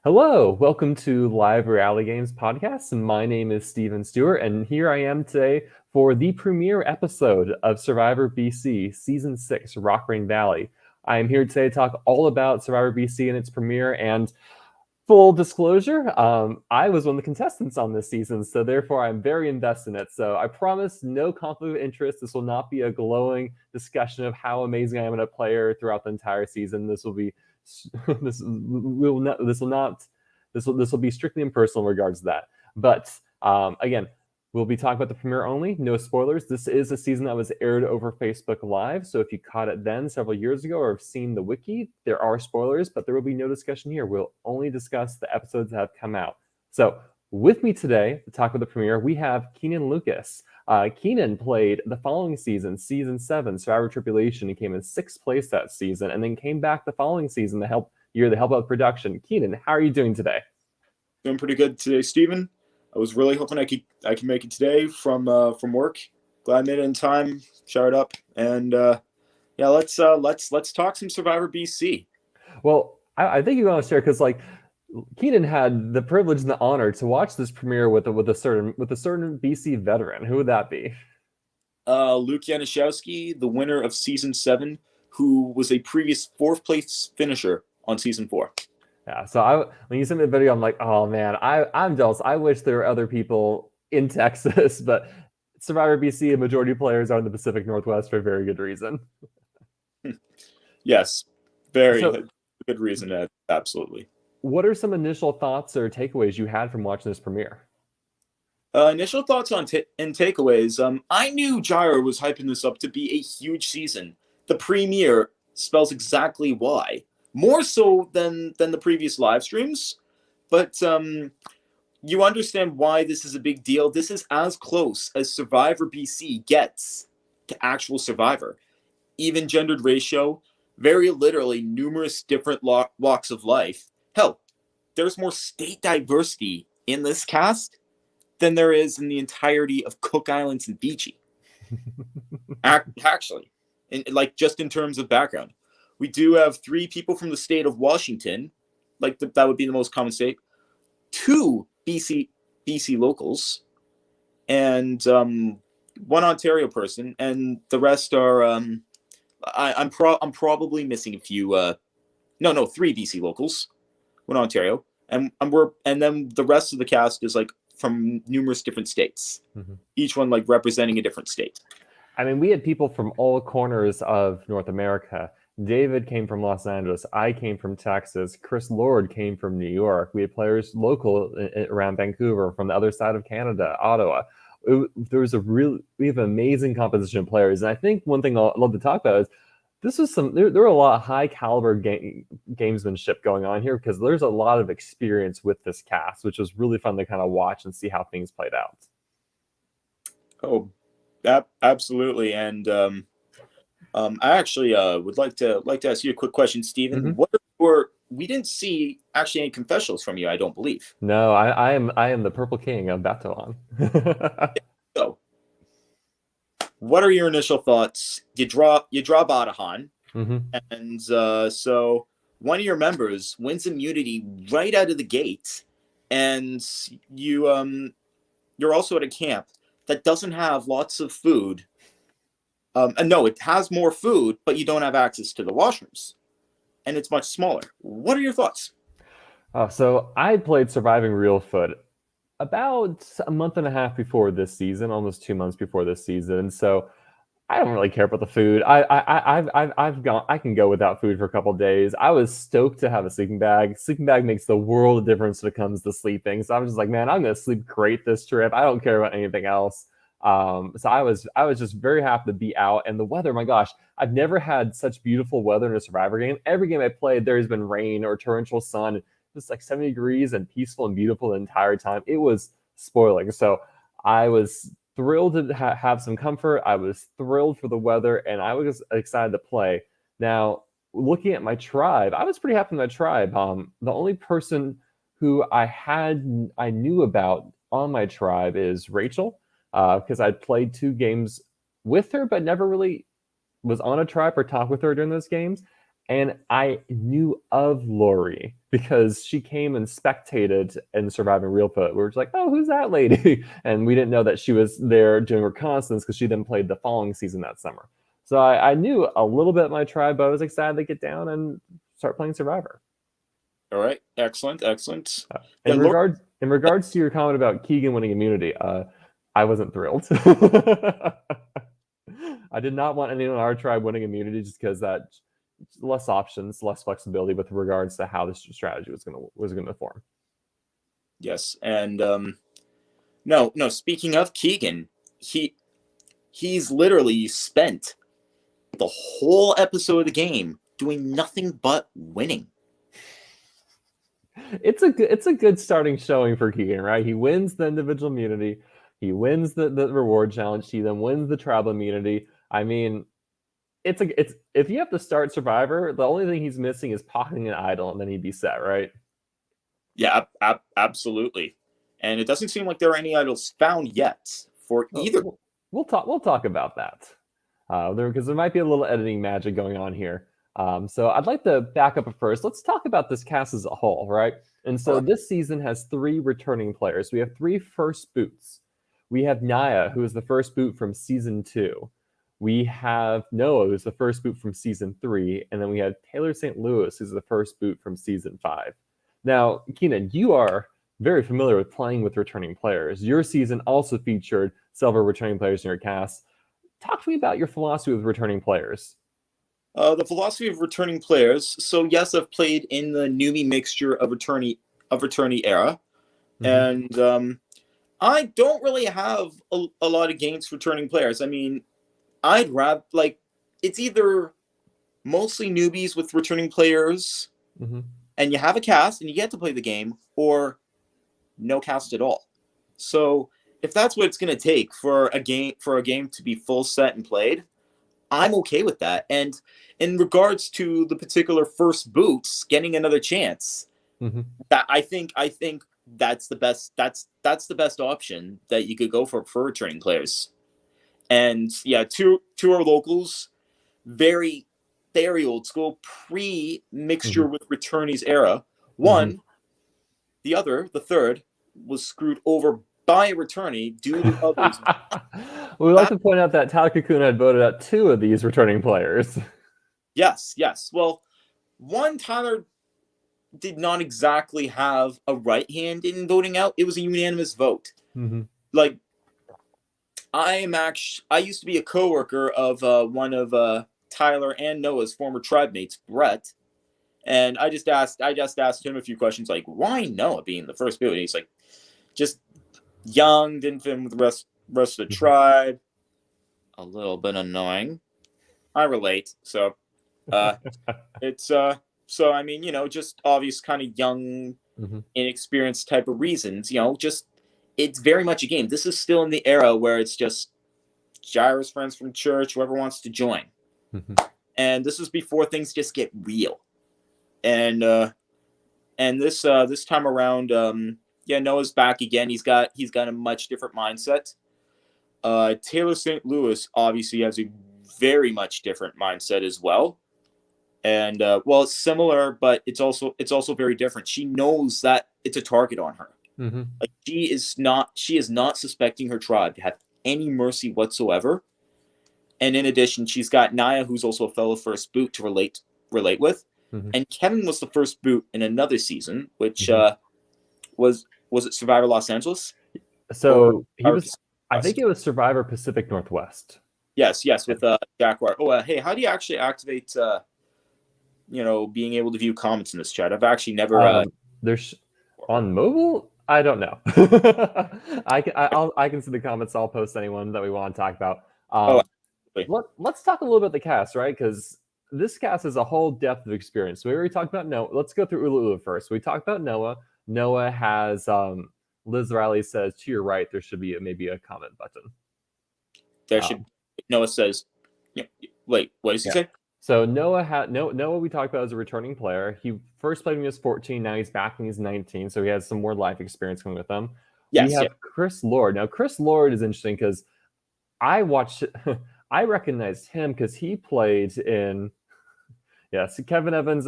Hello, welcome to Live Reality Games Podcast. My name is Steven Stewart, and here I am today for the premiere episode of Survivor BC Season 6, Rockrain Valley. I am here today to talk all about Survivor BC and its premiere, and full disclosure, I was one of the contestants on this season, so therefore I'm very invested in it. So I promise no conflict of interest. This will not be a glowing discussion of how amazing I am as a player throughout the entire season. This will be this will be strictly impersonal in regards to that. But again, we'll be talking about the premiere only, no spoilers. This is a season that was aired over Facebook Live, so if you caught it then several years ago or have seen the wiki, there are spoilers, but there will be no discussion here. We'll only discuss the episodes that have come out. So with me today to talk about the premiere, we have Keenan Lucas. Keenan played the following season, Season 7, Survivor Tribulation. He came in 6th place that season, and then came back the following season to help out production. Keenan, how are you doing today? Doing pretty good today, Steven. I was really hoping I could make it today from work. Glad I made it in time. Showered up, and yeah, let's talk some Survivor BC. Well, I think you want to share because Keenan had the privilege and the honor to watch this premiere with a certain BC veteran. Who would that be? Luke Januszewski, the winner of Season 7, who was a previous 4th place finisher on Season 4. Yeah, so when you sent me the video, I'm like, oh man, I'm jealous. I wish there were other people in Texas, but Survivor BC, a majority of players are in the Pacific Northwest for a very good reason. Yes, very good reason, absolutely. What are some initial thoughts or takeaways you had from watching this premiere? Initial thoughts and takeaways. I knew Gyro was hyping this up to be a huge season. The premiere spells exactly why. More so than the previous live streams, but you understand why this is a big deal. This is as close as Survivor BC gets to actual Survivor. Even gendered ratio, very literally numerous different walks of life. Hell, there's more state diversity in this cast than there is in the entirety of Cook Islands and Fiji. Actually, just in terms of background. We do have 3 people from the state of Washington, that would be the most common state, 2 BC locals, and 1 Ontario person, and the rest are I'm probably missing a few. 3 BC locals, 1 Ontario, and then the rest of the cast is from numerous different states, each one representing a different state. I mean, we had people from all corners of North America. David came from Los Angeles. I came from Texas. Chris Lord came from New York. We had players local around Vancouver, from the other side of Canada, Ottawa. We have an amazing composition of players. And I think one thing I'd love to talk about is there were a lot of high caliber gamesmanship going on here, because there's a lot of experience with this cast, which was really fun to kind of watch and see how things played out. Oh, absolutely. And I actually would like to ask you a quick question, Steven. We didn't see actually any confessionals from you, I don't believe. No, I am the Purple King of Baton. So, what are your initial thoughts? You draw Badahan, and so one of your members wins immunity right out of the gate, and you're also at a camp that doesn't have lots of food. And no, it has more food, but you don't have access to the washrooms, and it's much smaller. What are your thoughts? So I played Surviving Reelfoot about a month and a half before this season, almost 2 months before this season. And so I don't really care about the food. I can go without food for a couple of days. I was stoked to have a sleeping bag. Sleeping bag makes the world of difference when it comes to sleeping. So I'm just like, man, I'm gonna sleep great this trip. I don't care about anything else. So I was just very happy to be out. And the weather, my gosh, I've never had such beautiful weather in a Survivor game. Every game I played, there's been rain or torrential sun, just 70 degrees and peaceful and beautiful the entire time. It was spoiling. So I was thrilled to have some comfort. I was thrilled for the weather, and I was excited to play. Now, looking at my tribe, I was pretty happy with my tribe. The only person who I knew about on my tribe is Rachel, because I'd played 2 games with her, but never really was on a tribe or talked with her during those games. And I knew of Lori because she came and spectated in Surviving Real Foot. We were just like, oh, who's that lady? And we didn't know that she was there doing reconnaissance because she then played the following season that summer. So I knew a little bit of my tribe, but I was excited to get down and start playing Survivor. All right, excellent, excellent. Yeah, In regards to your comment about Keegan winning immunity, I wasn't thrilled. I did not want anyone in our tribe winning immunity just because that less options, less flexibility with regards to how this strategy was gonna form. Yes, and no. Speaking of Keegan, he's literally spent the whole episode of the game doing nothing but winning. It's a good starting showing for Keegan, right? He wins the individual immunity, he wins the reward challenge, he then wins the tribal immunity. I mean, it's if you have to start Survivor, the only thing he's missing is pocketing an idol, and then he'd be set, right? Yeah, absolutely. And it doesn't seem like there are any idols found yet for either. We'll talk about that because there might be a little editing magic going on here. So I'd like to back up first. Let's talk about this cast as a whole, right? And so this season has 3 returning players. We have 3 first boots. We have Naya, who is the first boot from season 2. We have Noah, who's the first boot from season 3, and then we have Taylor St. Louis, who's the first boot from season 5. Now, Keenan, you are very familiar with playing with returning players. Your season also featured several returning players in your cast. Talk to me about your philosophy with returning players. The philosophy of returning players. So yes, I've played in the newbie mixture of returnee era, and I don't really have a lot against returning players. I mean, I'd rather it's either mostly newbies with returning players, and you have a cast and you get to play the game, or no cast at all. So if that's what it's going to take for a game to be full set and played, I'm okay with that. And in regards to the particular first boots getting another chance, that I think that's the best. That's the best option that you could go for returning players. And yeah, two are locals, very old school, pre-mixture with returnees era. One, the third, was screwed over by a returnee due to others. We like to point out that Tyler Cocoon had voted out 2 of these returning players. Yes. Well, one, Tyler did not exactly have a right hand in voting out. It was a unanimous vote. Like, I used to be a coworker of one of Tyler and Noah's former tribe mates, Brett. And I just asked him a few questions like, why Noah being the first boot? And he's like, just young, didn't fit in with the rest of the tribe. A little bit annoying. I relate. So it's so I mean, just obvious kind of young, inexperienced type of reasons, just it's very much a game. This is still in the era where it's just Gyra's friends from church, whoever wants to join. And this is before things just get real. And this time around, Noah's back again. He's got a much different mindset. Taylor St. Louis obviously has a very much different mindset as well. And it's similar, but it's also very different. She knows that it's a target on her. Like she is not suspecting her tribe to have any mercy whatsoever. And in addition, she's got Naya, who's also a fellow first boot to relate with. And Kevin was the first boot in another season, which was it Survivor Los Angeles? So he was. I think it was Survivor Pacific Northwest. Yes, with Jack Wire. Oh, hey, how do you actually activate? Being able to view comments in this chat. I've actually never. There's on mobile. I don't know. I can see the comments. I'll post anyone that we want to talk about. Let's talk a little bit about the cast, right? Because this cast is a whole depth of experience. We already talked about Noah. Let's go through Ululu first. We talked about Noah. Noah has Liz Riley says to your right there should be maybe a comment button. Noah says, wait, what does he say? So Noah we talked about as a returning player. He first played when he was 14. Now he's back when he's 19. So he has some more life experience coming with him. We have Chris Lord. Now Chris Lord is interesting because I recognized him because he played in Yes, Kevin Evans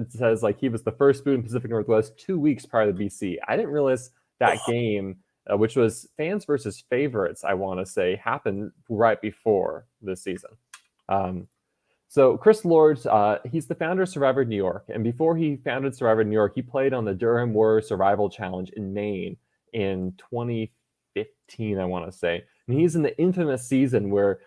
says like he was the first boot in Pacific Northwest 2 weeks prior to BC. I didn't realize that game, which was fans versus favorites, I want to say, happened right before this season. So Chris Lord, he's the founder of Survivor New York, and before he founded Survivor New York, he played on the Durham Warrior Survival Challenge in Maine in 2015, I want to say. And he's in the infamous season where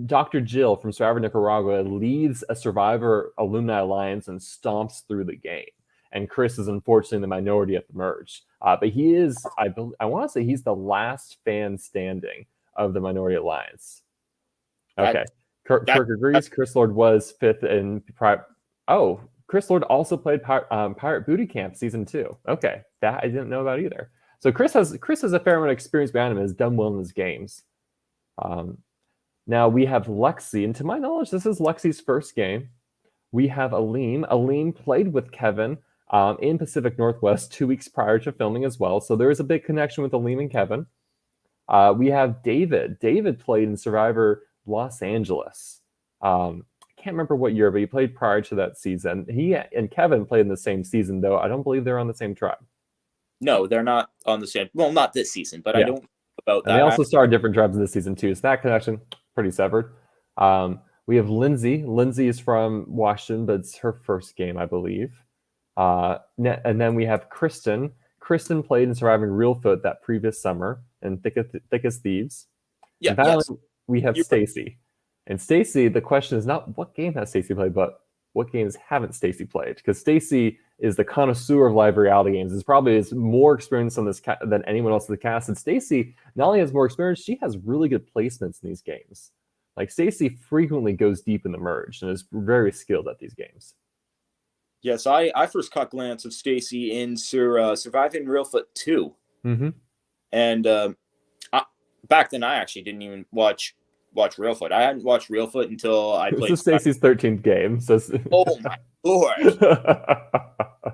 Dr. Jill from Survivor Nicaragua leads a Survivor Alumni Alliance and stomps through the game. And Chris is unfortunately the minority at the merge. But he is, I want to say he's the last fan standing of the Minority Alliance. Okay. Kirk agrees. Chris Lord was fifth in Chris Lord also played Pirate Booty Camp season 2. Okay, that I didn't know about either. So Chris has a fair amount of experience behind him and has done well in his games. Now we have Lexi, and to my knowledge, this is Lexi's first game. We have Aleem. Aleem played with Kevin in Pacific Northwest 2 weeks prior to filming as well. So there is a big connection with Aleem and Kevin. We have David. David played in Survivor Los Angeles. I can't remember what year, but he played prior to that season. He and Kevin played in the same season, though. I don't believe they're on the same tribe. No, they're not on the same. Well, not this season, but yeah. I don't know about that. And they also starred different tribes in this season, too. So that connection, pretty severed. We have Lindsay. Lindsay is from Washington, but it's her first game, I believe. And then we have Kristen. Kristen played in Surviving Reelfoot that previous summer in Thick as Thieves. Yeah, and finally, we have Stacy. And Stacy, the question is not what game has Stacy played, but what games haven't Stacy played? Because Stacy is the connoisseur of live reality games. Is probably has more experience on this than anyone else in the cast. And Stacy not only has more experience, she has really good placements in these games. Like Stacy frequently goes deep in the merge and is very skilled at these games. Yes, I first caught a glance of Stacy in Surviving Reelfoot 2. Mm-hmm. And back then I actually didn't even watch Reelfoot. I hadn't watched Reelfoot until I played. This is Stacy's 13th game. So oh my lord!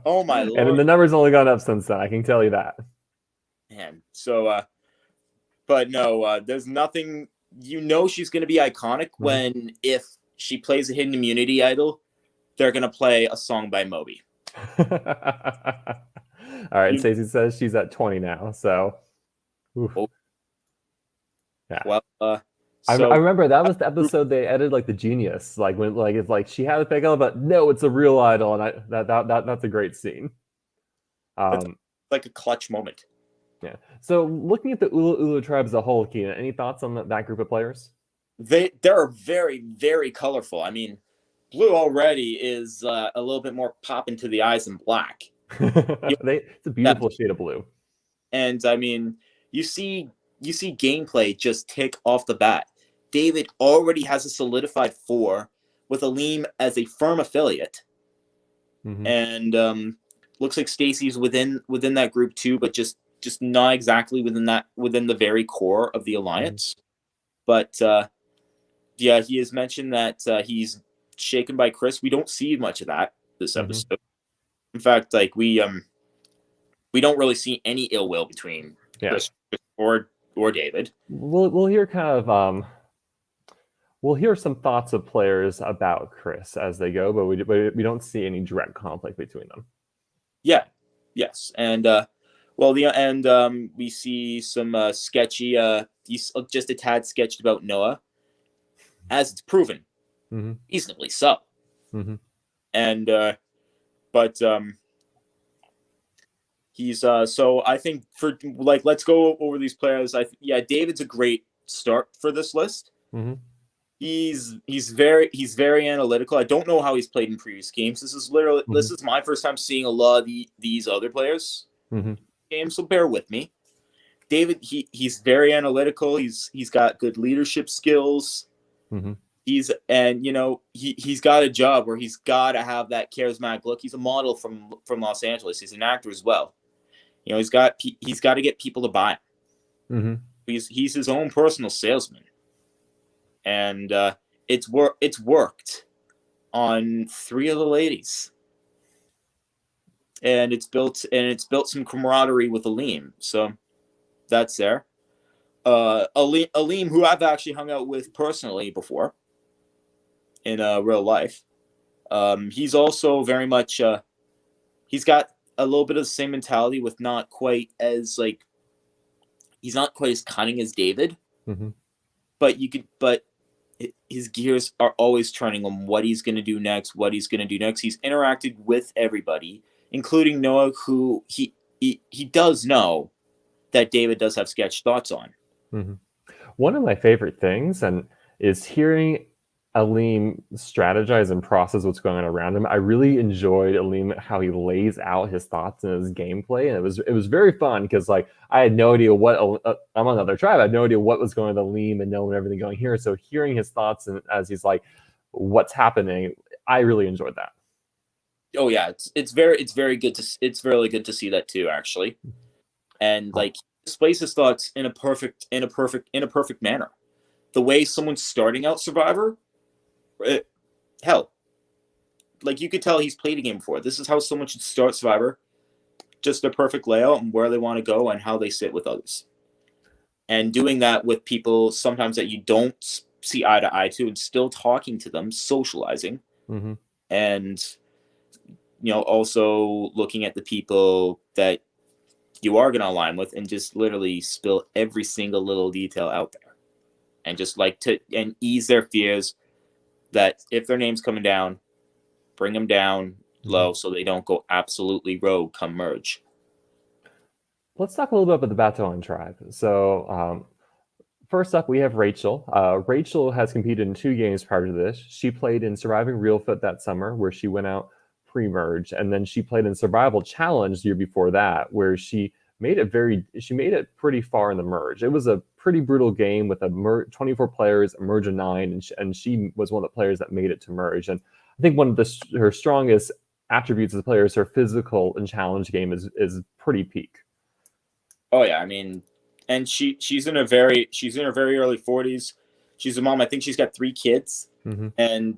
Oh my lord! And the number's only gone up since then. I can tell you that. Man, so but no, there's nothing. You know, she's going to be iconic when if she plays a hidden immunity idol, they're going to play a song by Moby. All right, Stacey says she's at 20 now, so. Oh. Yeah. Well, I remember that was the episode they edited like the genius, like when like it's like she had a fake idol, but no, it's a real idol, and that's a great scene. Like a clutch moment. Yeah. So looking at the Ululu Tribe as a whole, Keenan, any thoughts on that group of players? They're very, very colorful. I mean, blue already is a little bit more pop into the eyes than black. It's a beautiful shade of blue. And I mean, you see gameplay just tick off the bat. David already has a solidified 4 with Aleem as a firm affiliate. Mm-hmm. And looks like Stacy's within that group too, but just not exactly within the very core of the alliance. Mm-hmm. But yeah, he has mentioned that he's shaken by Chris. We don't see much of that this episode. Mm-hmm. In fact, like we don't really see any ill will between Chris or David. We'll hear kind of we'll hear some thoughts of players about Chris as they go, but we don't see any direct conflict between them. Yeah. Yes. And we see some sketchy. He's just a tad sketched about Noah, as it's proven, reasonably so. Mm-hmm. And but he's so I think for like let's go over these players. David's a great start for this list. Mm-hmm. He's very analytical. I don't know how he's played in previous games. This is my first time seeing a lot of these other players games, so bear with me. David, he's very analytical. He's got good leadership skills. Mm-hmm. He's got a job where he's got to have that charismatic look. He's a model from Los Angeles. He's an actor as well. You know, he's got to get people to buy him. Mm-hmm. He's his own personal salesman, and it's worked on 3 of the ladies, and it's built some camaraderie with Aleem. So that's there. Aleem, who I've actually hung out with personally before in real life. He's also very much he's got a little bit of the same mentality with not quite as like he's not quite as cunning as David, Mm-hmm. but his gears are always turning on what he's going to do next, what he's going to do next. He's interacted with everybody, including Noah, who he does know that David does have sketch thoughts on. Mm-hmm. One of my favorite things is hearing Aleem strategize and process what's going on around him. I really enjoyed Aleem how he lays out his thoughts in his gameplay, and it was very fun because like I had no idea what I'm on another tribe. I had no idea what was going on with Aleem and knowing everything going here. So hearing his thoughts and as he's like, what's happening, I really enjoyed that. Oh yeah, it's very good to it's really good to see that too, actually. And like he displays his thoughts in a perfect manner. The way someone's starting out Survivor, hell, like you could tell he's played a game before. This is how someone should start Survivor. Just a perfect layout and where they want to go and how they sit with others. And doing that with people sometimes that you don't see eye to eye to and still talking to them, socializing. Mm-hmm. And also looking at the people that you are going to align with and just literally spill every single little detail out there. And just like and ease their fears that if their name's coming down, bring them down low so they don't go absolutely rogue come merge. Let's talk a little bit about the Baton Tribe. So first up, we have Rachel. Rachel has competed in 2 games prior to this. She played in Surviving Reelfoot that summer, where she went out pre-merge, and then she played in Survival Challenge the year before that, where she made it pretty far in the merge. It was a pretty brutal game with 24 players, a merge of 9, and she was one of the players that made it to merge. And I think one of her strongest attributes as a player is her physical and challenge game is pretty peak. Oh yeah, I mean, and she's in her very early 40s. She's a mom. I think she's got 3 kids, and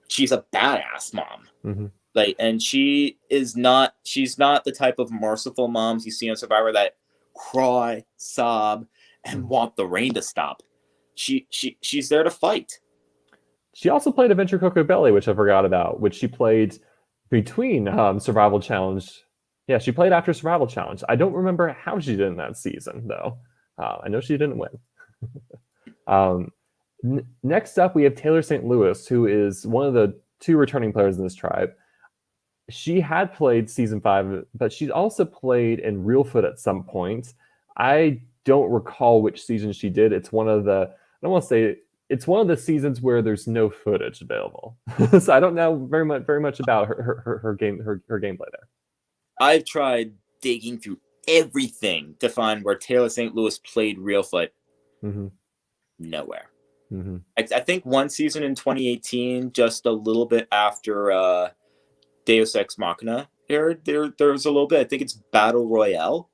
she's a badass mom. Mm-hmm. Like, and she's not the type of merciful moms you see on Survivor that cry, sob, and want the rain to stop. She's there to fight. She also played Adventure Cocoa Belly, which I forgot about, which she played between Survival Challenge. Yeah, she played after Survival Challenge. I don't remember how she did in that season, though. I know she didn't win. Next up, we have Taylor St. Louis, who is one of the 2 returning players in this tribe. She had played Season 5, but she'd also played in Reelfoot at some point. I don't recall which season she did. It's one of the, I don't want to say, it's one of the seasons where there's no footage available. So I don't know very much about her gameplay there. I've tried digging through everything to find where Taylor St. Louis played Reelfoot. Mm-hmm. Nowhere. Mm-hmm. I think one season in 2018, just a little bit after Deus Ex Machina aired, there's a little bit. I think it's Battle Royale.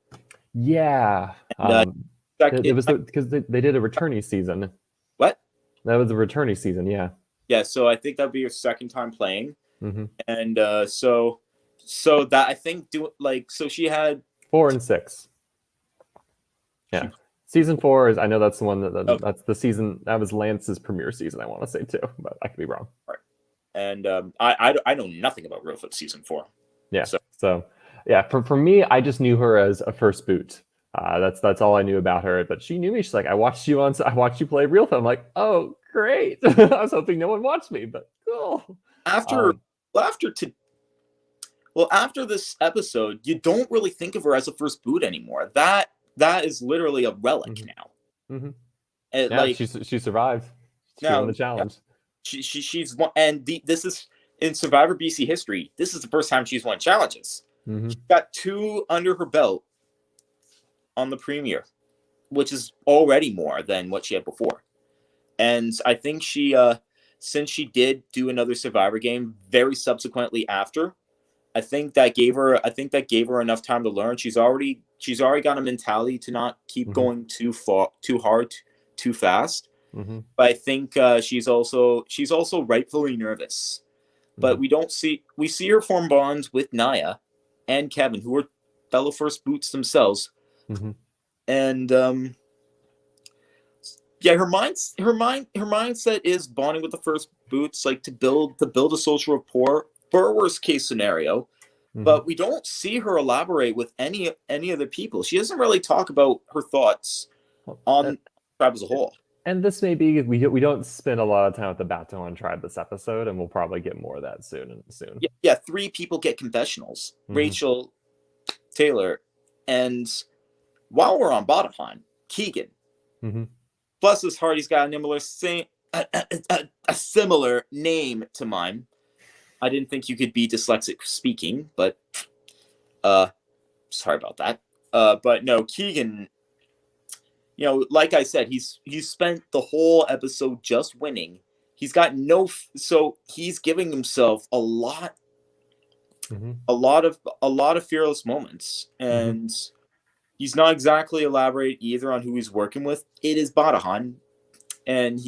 Yeah. And, it was because they did a returnee season. What? That was a returnee season, yeah. Yeah, so I think that'd be your second time playing. Mm-hmm. And so that I think so she had 4 and 6. Yeah. Season 4 is, I know that's the one that's the season that was Lance's premiere season, I want to say too, but I could be wrong. Right. And I know nothing about Reelfoot season 4. Yeah. So yeah, for me, I just knew her as a first boot. That's all I knew about her. But she knew me. She's like, I watched you play Reelfoot. I'm like, oh great. I was hoping no one watched me, but cool. After this episode, you don't really think of her as a first boot anymore. That is literally a relic now. Mm-hmm. And yeah, she survived. She won the challenge. Yeah, she's won, and this is in Survivor BC history. This is the first time she's won challenges. Mm-hmm. She got 2 under her belt on the premiere, which is already more than what she had before. And I think she, since she did do another Survivor game very subsequently after, I think that gave her enough time to learn. She's already got a mentality to not keep going too hard, too fast. Mm-hmm. But I think she's also rightfully nervous. But we see her form bonds with Naya and Kevin, who are fellow first boots themselves. Mm-hmm. And Yeah, her mindset is bonding with the first boots, like to build a social rapport for a worst case scenario. But we don't see her elaborate with any other people. She doesn't really talk about her thoughts on tribe as a whole. And this may be we don't spend a lot of time with the Baton Tribe this episode, and we'll probably get more of that soon. Yeah, 3 people get confessionals: Rachel, Taylor, and while we're on Baton, Keegan. Bless his heart, he's got a similar name to mine. I didn't think you could be dyslexic speaking, but sorry about that. But no, Keegan, like I said, he's spent the whole episode just winning. He's got so he's giving himself a lot of fearless moments, and he's not exactly elaborate either on who he's working with. It is Badahan, and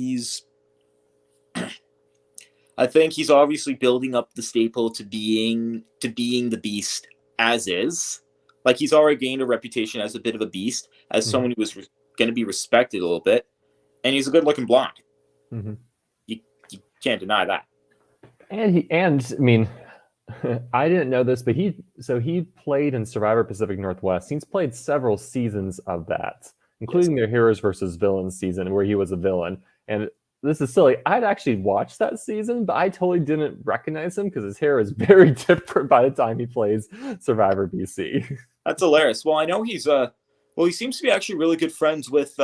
I think he's obviously building up the staple to being the beast as is. Like, he's already gained a reputation as a bit of a beast, as someone who was going to be respected a little bit, and he's a good-looking blonde. You can't deny that. And I mean, I didn't know this, but he played in Survivor Pacific Northwest. He's played several seasons of that, including their Heroes versus Villains season, where he was a villain. And this is silly. I'd actually watched that season, but I totally didn't recognize him because his hair is very different by the time he plays Survivor BC. That's hilarious. Well, I know he seems to be actually really good friends with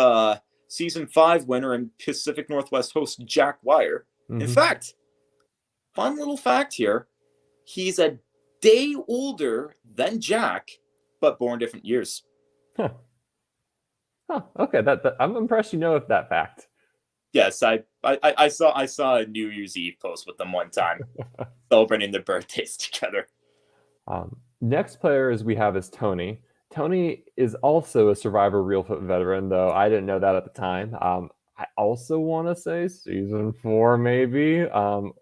season 5 winner and Pacific Northwest host Jack Wire. In fact, fun little fact here, he's a day older than Jack, but born different years. Huh. Okay, that I'm impressed you know of that fact. Yes, I saw a New Year's Eve post with them one time, celebrating their birthdays together. Next player we have is Tony. Tony is also a Survivor Reelfoot veteran, though I didn't know that at the time. I also want to say season 4, maybe.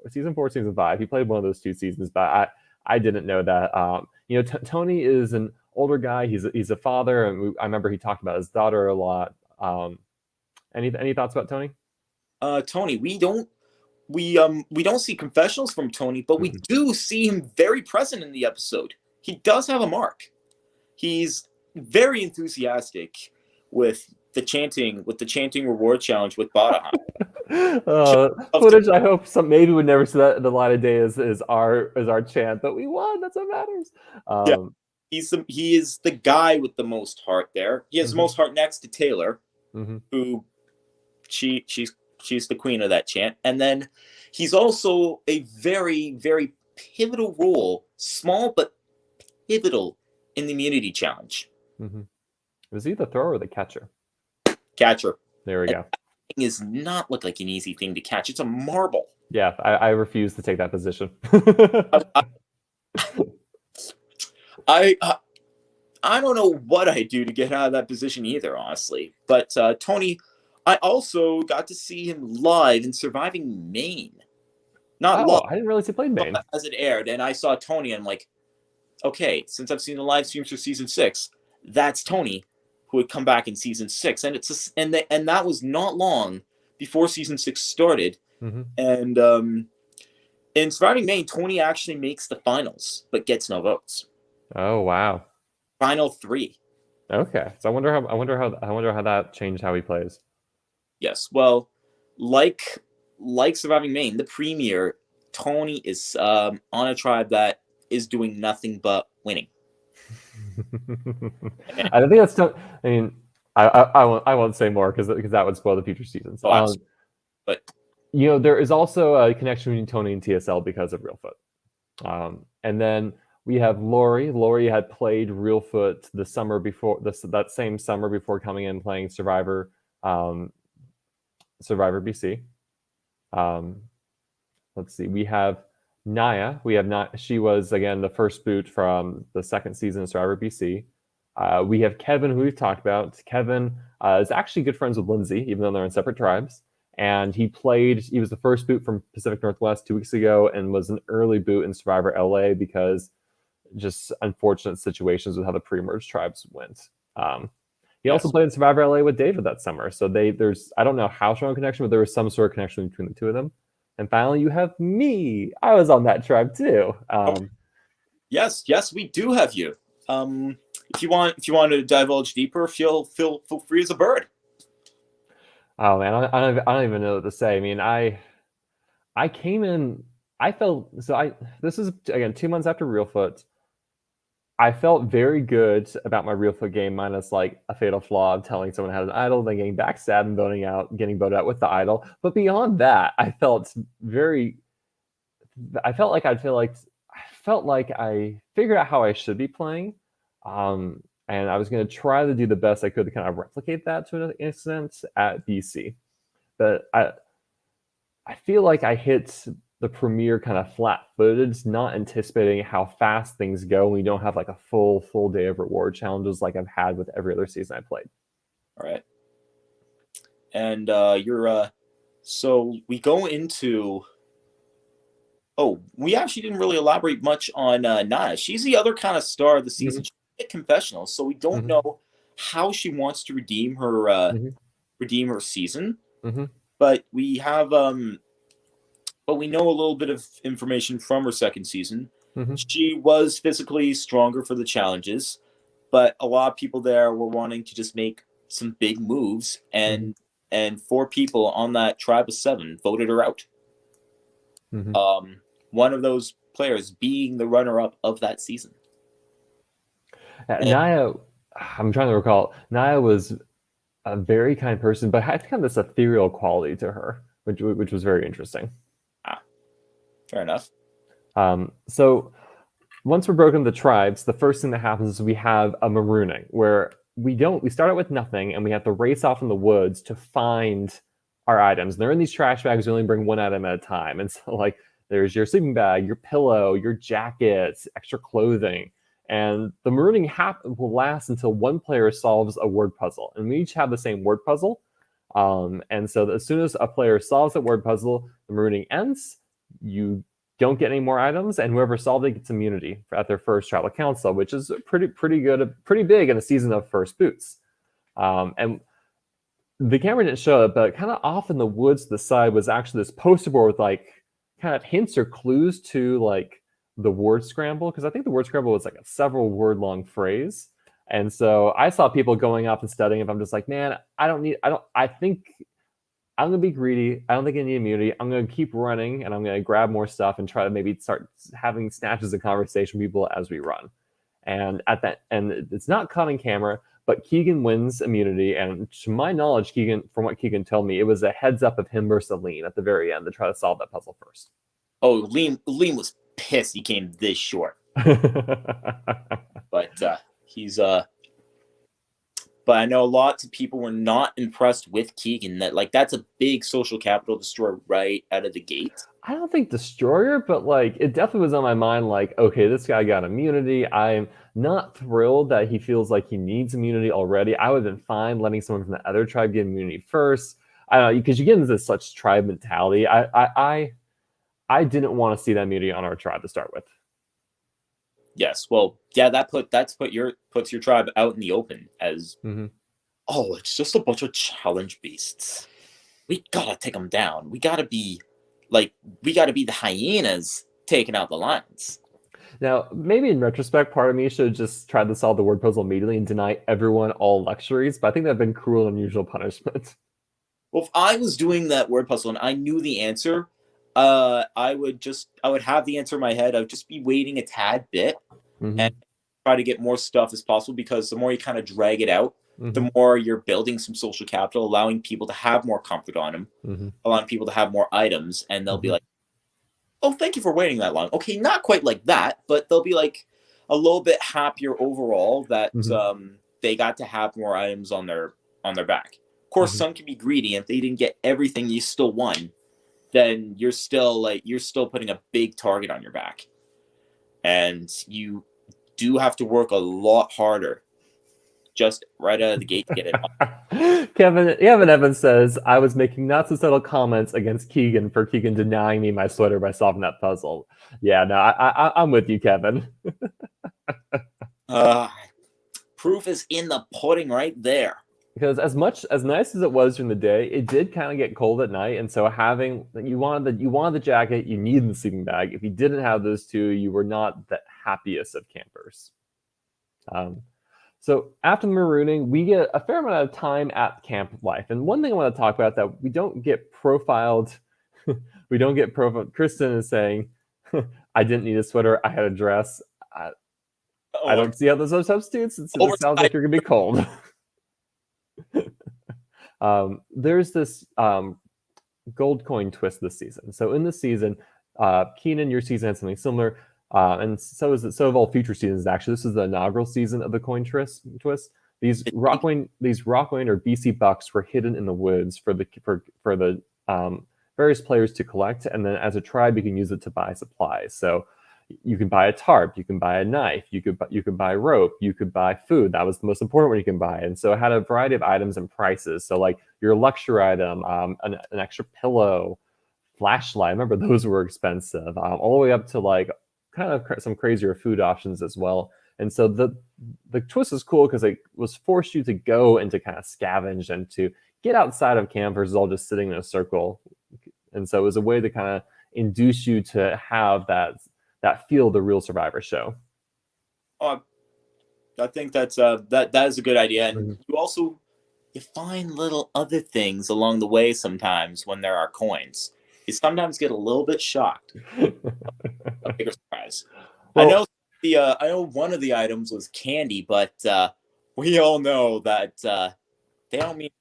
Season 4, season 5. He played one of those 2 seasons, but I didn't know that. Tony is an older guy. He's a father, and I remember he talked about his daughter a lot. Any thoughts about Tony? Tony, we don't see confessionals from Tony, but we do see him very present in the episode. He does have a mark. He's very enthusiastic with the chanting reward challenge with Badahan. Footage I hope maybe would never see that the light of day is our chant, but we won. That's what matters. He is the guy with the most heart there. He has the most heart next to Taylor, who she's the queen of that chant. And then he's also a very, very pivotal role, small but pivotal, in the immunity challenge. Was he the thrower or the catcher? Catcher. There we go. It does not look like an easy thing to catch. It's a marble. Yeah, I refuse to take that position. I don't know what I do to get out of that position either, honestly. But Tony, I also got to see him live in Surviving Maine. Not live. I didn't realize he played Maine. As it aired, and I saw Tony, and I'm like, okay, since I've seen the live streams for season 6, that's Tony, who would come back in season 6, and and that was not long before season 6 started. And in Surviving Maine, Tony actually makes the finals, but gets no votes. Oh wow! Final 3. Okay, so I wonder how that changed how he plays. Yes, well, like Surviving Maine, the premiere, Tony is on a tribe that is doing nothing but winning. I don't think that's not. I mean, I won't say more because that would spoil the future seasons. But there is also a connection between Tony and TSL because of Reelfoot. And then we have Lori. Lori had played Reelfoot the summer before that same summer before coming in playing Survivor BC. Let's see. We have Naya. She was again the first boot from the second season of Survivor BC. We have Kevin, who we've talked about. Kevin is actually good friends with Lindsay, even though they're in separate tribes. And he was the first boot from Pacific Northwest 2 weeks ago and was an early boot in Survivor LA because just unfortunate situations with how the pre-merge tribes went. He also played in Survivor LA with David that summer. So there's I don't know how strong a connection, but there was some sort of connection between the two of them. And finally, you have me. I was on that tribe too. Yes, we do have you. If you want to divulge deeper, feel free as a bird. Oh man, I don't even know what to say. I mean, I came in. I felt so. This is again 2 months after Reelfoot. I felt very good about my Reelfoot game, minus like a fatal flaw of telling someone how to an idol, then getting backstabbed and getting voted out with the idol. But beyond that, I felt very. I felt like I figured out how I should be playing, and I was going to try to do the best I could to kind of replicate that to an extent at BC. But I feel like I hit the premiere kind of flat-footed, not anticipating how fast things go when you don't have like a full day of reward challenges like I've had with every other season I played. All right. And so we go into. Oh, we actually didn't really elaborate much on Naya. She's the other kind of star of the season. She's at confessional, so we don't know how she wants to redeem her season. But we have but we know a little bit of information from her second season. She was physically stronger for the challenges, but a lot of people there were wanting to just make some big moves, and 4 people on that tribe of 7 voted her out. One of those players being the runner-up of that season. Naya, I'm trying to recall. Naya was a very kind person, but had kind of this ethereal quality to her, which was very interesting. Fair enough. So once we're broken into tribes, the first thing that happens is we have a marooning, where we start out with nothing, and we have to race off in the woods to find our items. And they're in these trash bags. We only bring one item at a time, and so like there's your sleeping bag, your pillow, your jackets, extra clothing. And the marooning will last until one player solves a word puzzle. And we each have the same word puzzle. And so as soon as a player solves that word puzzle, the marooning ends. You don't get any more items, and whoever solved it gets immunity at their first tribal council, which is pretty good, pretty big in a season of first boots. And the camera didn't show it, but kind of off in the woods to the side was actually this poster board with like kind of hints or clues to like the word scramble, because I think the word scramble was like a several word long phrase. And so I saw people going off and studying it. I'm just like, man, I think I'm going to be greedy. I don't think I need immunity. I'm going to keep running, and I'm going to grab more stuff and try to maybe start having snatches of conversation with people as we run. And it's not caught in camera, but Keegan wins immunity. And to my knowledge, from what Keegan told me, it was a heads up of him versus Aline at the very end to try to solve that puzzle first. Oh, Aline was pissed he came this short. But but I know lots of people were not impressed with Keegan. That's a big social capital destroyer right out of the gate. I don't think destroyer, but like it definitely was on my mind. Like, okay, this guy got immunity. I'm not thrilled that he feels like he needs immunity already. I would have been fine letting someone from the other tribe get immunity first. I don't know, because you get into such tribe mentality. I didn't want to see that immunity on our tribe to start with. Yes, well, yeah, puts your tribe out in the open as, oh, it's just a bunch of challenge beasts. We gotta take them down. We gotta be the hyenas taking out the lions. Now, maybe in retrospect, part of me should have just tried to solve the word puzzle immediately and deny everyone all luxuries, but I think that'd been cruel and unusual punishment. Well, if I was doing that word puzzle and I knew the answer, I would have the answer in my head. I would just be waiting a tad bit and try to get more stuff as possible, because the more you kind of drag it out, the more you're building some social capital, allowing people to have more comfort on them, allowing people to have more items, and they'll be like, oh, thank you for waiting that long. Okay, not quite like that, but they'll be like a little bit happier overall that they got to have more items on their back. Of course, some can be greedy, and if they didn't get everything you still won, then you're still putting a big target on your back. And you do have to work a lot harder just right out of the gate to get it. Kevin Evans says, I was making not so subtle comments against Keegan for Keegan denying me my sweater by solving that puzzle. Yeah, no, I'm with you, Kevin. Proof is in the pudding right there. Because as nice as it was during the day, it did kind of get cold at night, and so you wanted the jacket, you needed the sleeping bag. If you didn't have those two, you were not the happiest of campers. So after the marooning, we get a fair amount of time at camp life, and one thing I want to talk about that we don't get profiled. We don't get profiled. Kristen is saying, "I didn't need a sweater. I had a dress. I don't see how those are substitutes. It sounds like you're gonna be cold." There's this gold coin twist this season. So in this season, Keenan, your season had something similar, and so have all future seasons. Actually, this is the inaugural season of the coin twist. These Rockrain or BC bucks were hidden in the woods for the various players to collect, and then as a tribe, you can use it to buy supplies. So you can buy a tarp, you can buy a knife, you could buy rope, you could buy food. That was the most important one you can buy. And so it had a variety of items and prices. So like your lecture item, an extra pillow, flashlight. I remember those were expensive, all the way up to like kind of some crazier food options as well. And so the twist is cool because it was forced you to go and to kind of scavenge and to get outside of camp versus all just sitting in a circle. And so it was a way to kind of induce you to have that feel the real Survivor show. I think that is a good idea, and you find little other things along the way. Sometimes when there are coins, you sometimes get a little bit shocked. A bigger surprise. Well, I know one of the items was candy, but we all know that they don't mean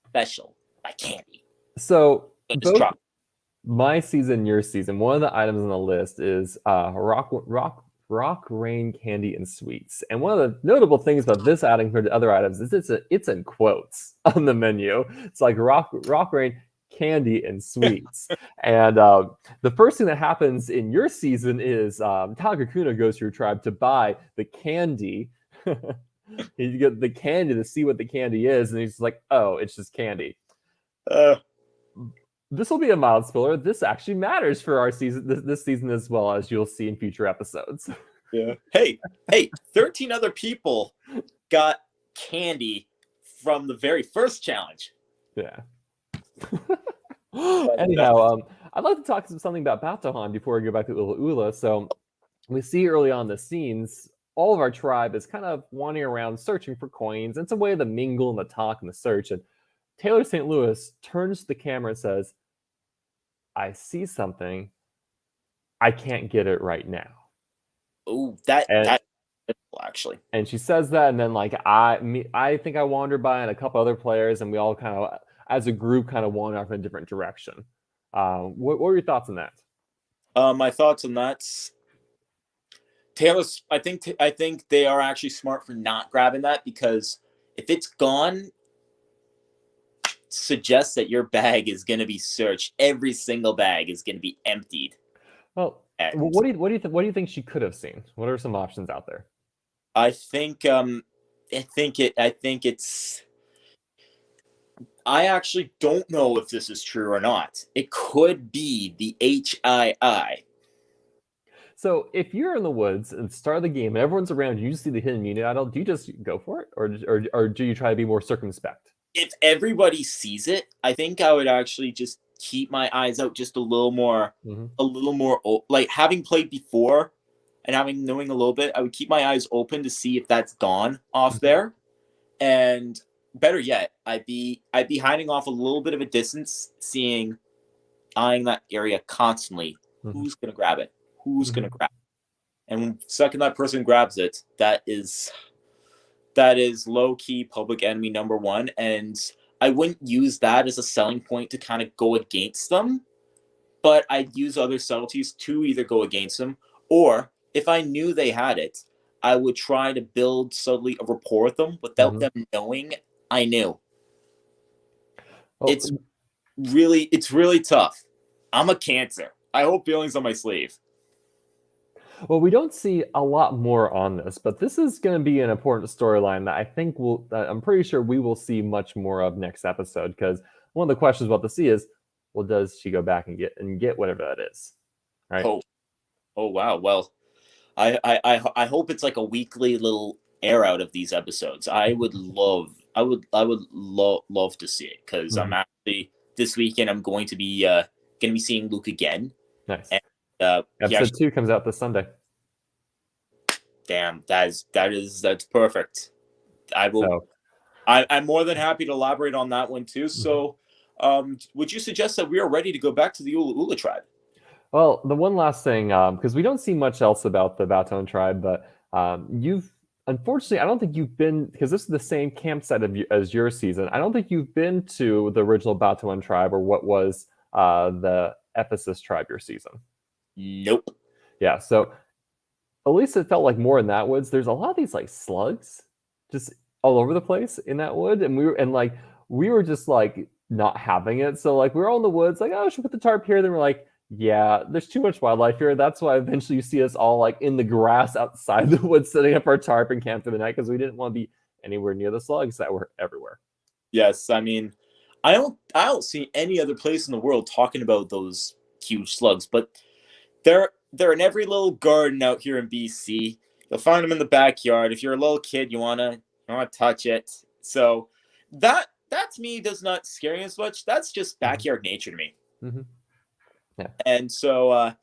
special by candy. So both my season, your season, one of the items on the list is Rockrain candy and sweets. And one of the notable things about this item compared to other items is it's in quotes on the menu. It's like Rockrain candy and sweets. And the first thing that happens in your season is Talakakuna goes to your tribe to buy the candy. You get the candy to see what the candy is, and he's like, "Oh, it's just candy." This will be a mild spoiler. This actually matters for our season, this season, as well, as you'll see in future episodes. Yeah. Hey, 13 other people got candy from the very first challenge. Yeah. Anyhow, I'd like to talk something about Baton before we go back to Ululu. So we see early on the scenes, all of our tribe is kind of wandering around searching for coins. It's a way to mingle and the talk and the search. And Taylor St. Louis turns to the camera and says, "I see something. I can't get it right now." Oh, that actually. And she says that, and then like I think I wandered by and a couple other players, and we all kind of, as a group, kind of wandered off in a different direction. What were your thoughts on that? My thoughts on that. Taylor's. I think they are actually smart for not grabbing that, because if it's gone, suggests that your bag is going to be searched. Every single bag is going to be emptied. Well, what do you think she could have seen? What are some options out there? I think it's. I actually don't know if this is true or not. It could be the HII. So if you're in the woods and start of the game and everyone's around, you see the hidden Muni idol, do you just go for it, or do you try to be more circumspect? If everybody sees it, I think I would actually just keep my eyes out just a little more, like having played before and knowing a little bit, I would keep my eyes open to see if that's gone off there. And better yet, I'd be hiding off a little bit of a distance, eyeing that area constantly. Who's going to grab it? Who's going to grab it? And when second that person grabs it, that is low-key public enemy number one, and I wouldn't use that as a selling point to kind of go against them, but I'd use other subtleties to either go against them, or if I knew they had it, I would try to build subtly a rapport with them without them knowing I knew. Well, it's really tough. I'm a Cancer. I hold feelings on my sleeve. Well, we don't see a lot more on this, but this is going to be an important storyline that I think I'm pretty sure we will see much more of next episode, because one of the questions we'll have to see is, well, does she go back and get whatever that is? Right? Oh wow. Well, I hope it's like a weekly little air out of these episodes. I would love to see it, because I'm actually this weekend I'm going to be seeing Luke again. Nice. And Episode 2 comes out this Sunday. Damn, that's perfect. I will. So, I'm more than happy to elaborate on that one too. So, would you suggest that we are ready to go back to the Ululu Tribe? Well, the one last thing, because we don't see much else about the Baton Tribe, but unfortunately, I don't think you've been, because this is the same campsite as your season. I don't think you've been to the original Baton Tribe, or what was the Ephesus Tribe your season. Nope. Yeah, so at least it felt like more in that woods. There's a lot of these like slugs just all over the place in that wood, and we were just like not having it. So like we were all in the woods, like, oh, should we put the tarp here? Then we're like, yeah, there's too much wildlife here. That's why eventually you see us all like in the grass outside the woods, setting up our tarp and camp for the night, because we didn't want to be anywhere near the slugs that were everywhere. Yes, I mean, I don't see any other place in the world talking about those huge slugs, but they're in every little garden out here in BC. You'll find them in the backyard. If you're a little kid, you wanna touch it. So that to me does not scare me as much. That's just backyard nature to me. Mm-hmm. Yeah. And so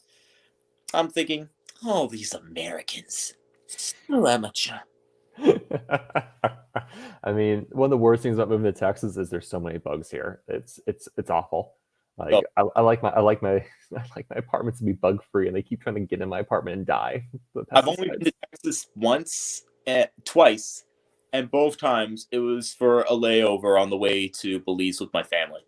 I'm thinking, oh, these Americans, so amateur. I mean, one of the worst things about moving to Texas is there's so many bugs here. It's awful. Like I like my apartments to be bug free, and they keep trying to get in my apartment and die. I've only been to Texas twice, and both times it was for a layover on the way to Belize with my family.